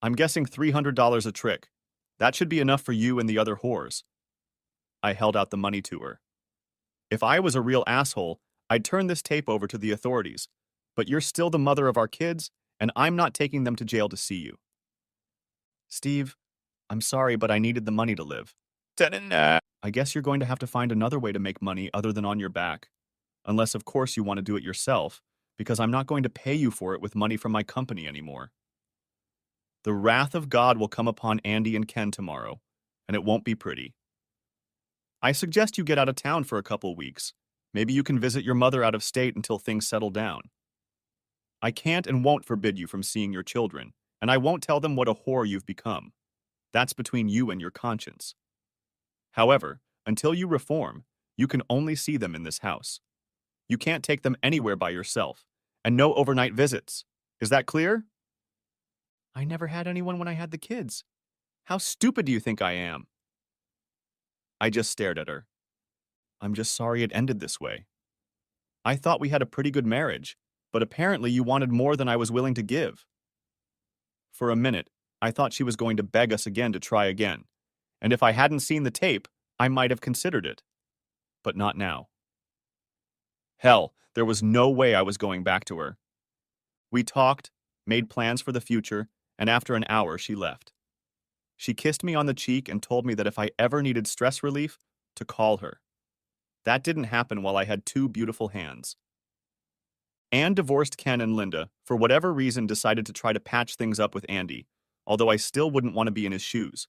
"I'm guessing $300 a trick. That should be enough for you and the other whores." I held out the money to her. "If I was a real asshole, I'd turn this tape over to the authorities. But you're still the mother of our kids, and I'm not taking them to jail to see you." "Steve, I'm sorry, but I needed the money to live." "Ta-da-da." "I guess you're going to have to find another way to make money other than on your back. Unless, of course, you want to do it yourself, because I'm not going to pay you for it with money from my company anymore. The wrath of God will come upon Andy and Ken tomorrow, and it won't be pretty. I suggest you get out of town for a couple weeks. Maybe you can visit your mother out of state until things settle down. I can't and won't forbid you from seeing your children, and I won't tell them what a whore you've become. That's between you and your conscience. However, until you reform, you can only see them in this house. You can't take them anywhere by yourself, and no overnight visits. Is that clear?" "I never had anyone when I had the kids. How stupid do you think I am?" I just stared at her. "I'm just sorry it ended this way. I thought we had a pretty good marriage. But apparently you wanted more than I was willing to give. For a minute, I thought she was going to beg us again to try again, and if I hadn't seen the tape, I might have considered it. But not now. Hell, there was no way I was going back to her. We talked, made plans for the future, and after an hour she left. She kissed me on the cheek and told me that if I ever needed stress relief, to call her. That didn't happen while I had two beautiful hands. Anne divorced Ken and Linda, for whatever reason decided to try to patch things up with Andy, although I still wouldn't want to be in his shoes.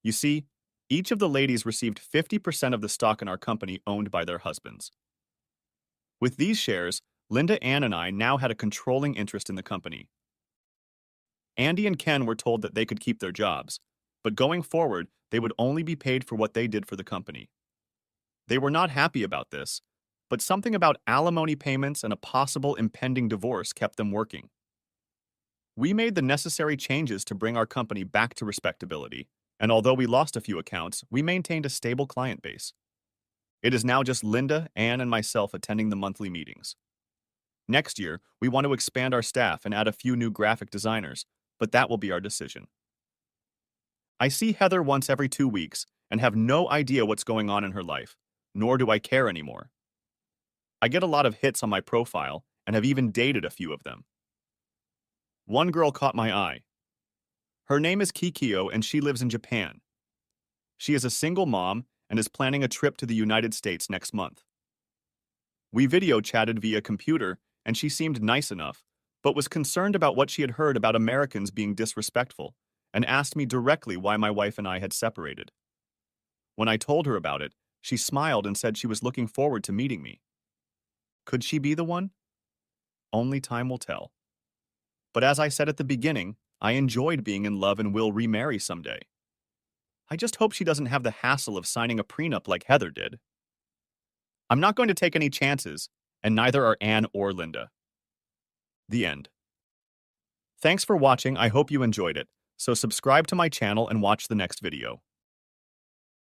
You see, each of the ladies received 50% of the stock in our company owned by their husbands. With these shares, Linda, Ann, and I now had a controlling interest in the company. Andy and Ken were told that they could keep their jobs, but going forward, they would only be paid for what they did for the company. They were not happy about this, but something about alimony payments and a possible impending divorce kept them working. We made the necessary changes to bring our company back to respectability, and although we lost a few accounts, we maintained a stable client base. It is now just Linda, Ann, and myself attending the monthly meetings. Next year, we want to expand our staff and add a few new graphic designers, but that will be our decision. I see Heather once every 2 weeks and have no idea what's going on in her life, nor do I care anymore. I get a lot of hits on my profile and have even dated a few of them. One girl caught my eye. Her name is Kikyo and she lives in Japan. She is a single mom and is planning a trip to the United States next month. We video chatted via computer and she seemed nice enough, but was concerned about what she had heard about Americans being disrespectful and asked me directly why my wife and I had separated. When I told her about it, she smiled and said she was looking forward to meeting me. Could she be the one? Only time will tell. But as I said at the beginning, I enjoyed being in love and will remarry someday. I just hope she doesn't have the hassle of signing a prenup like Heather did. I'm not going to take any chances, and neither are Anne or Linda. The end. Thanks for watching. I hope you enjoyed it. So subscribe to my channel and watch the next video.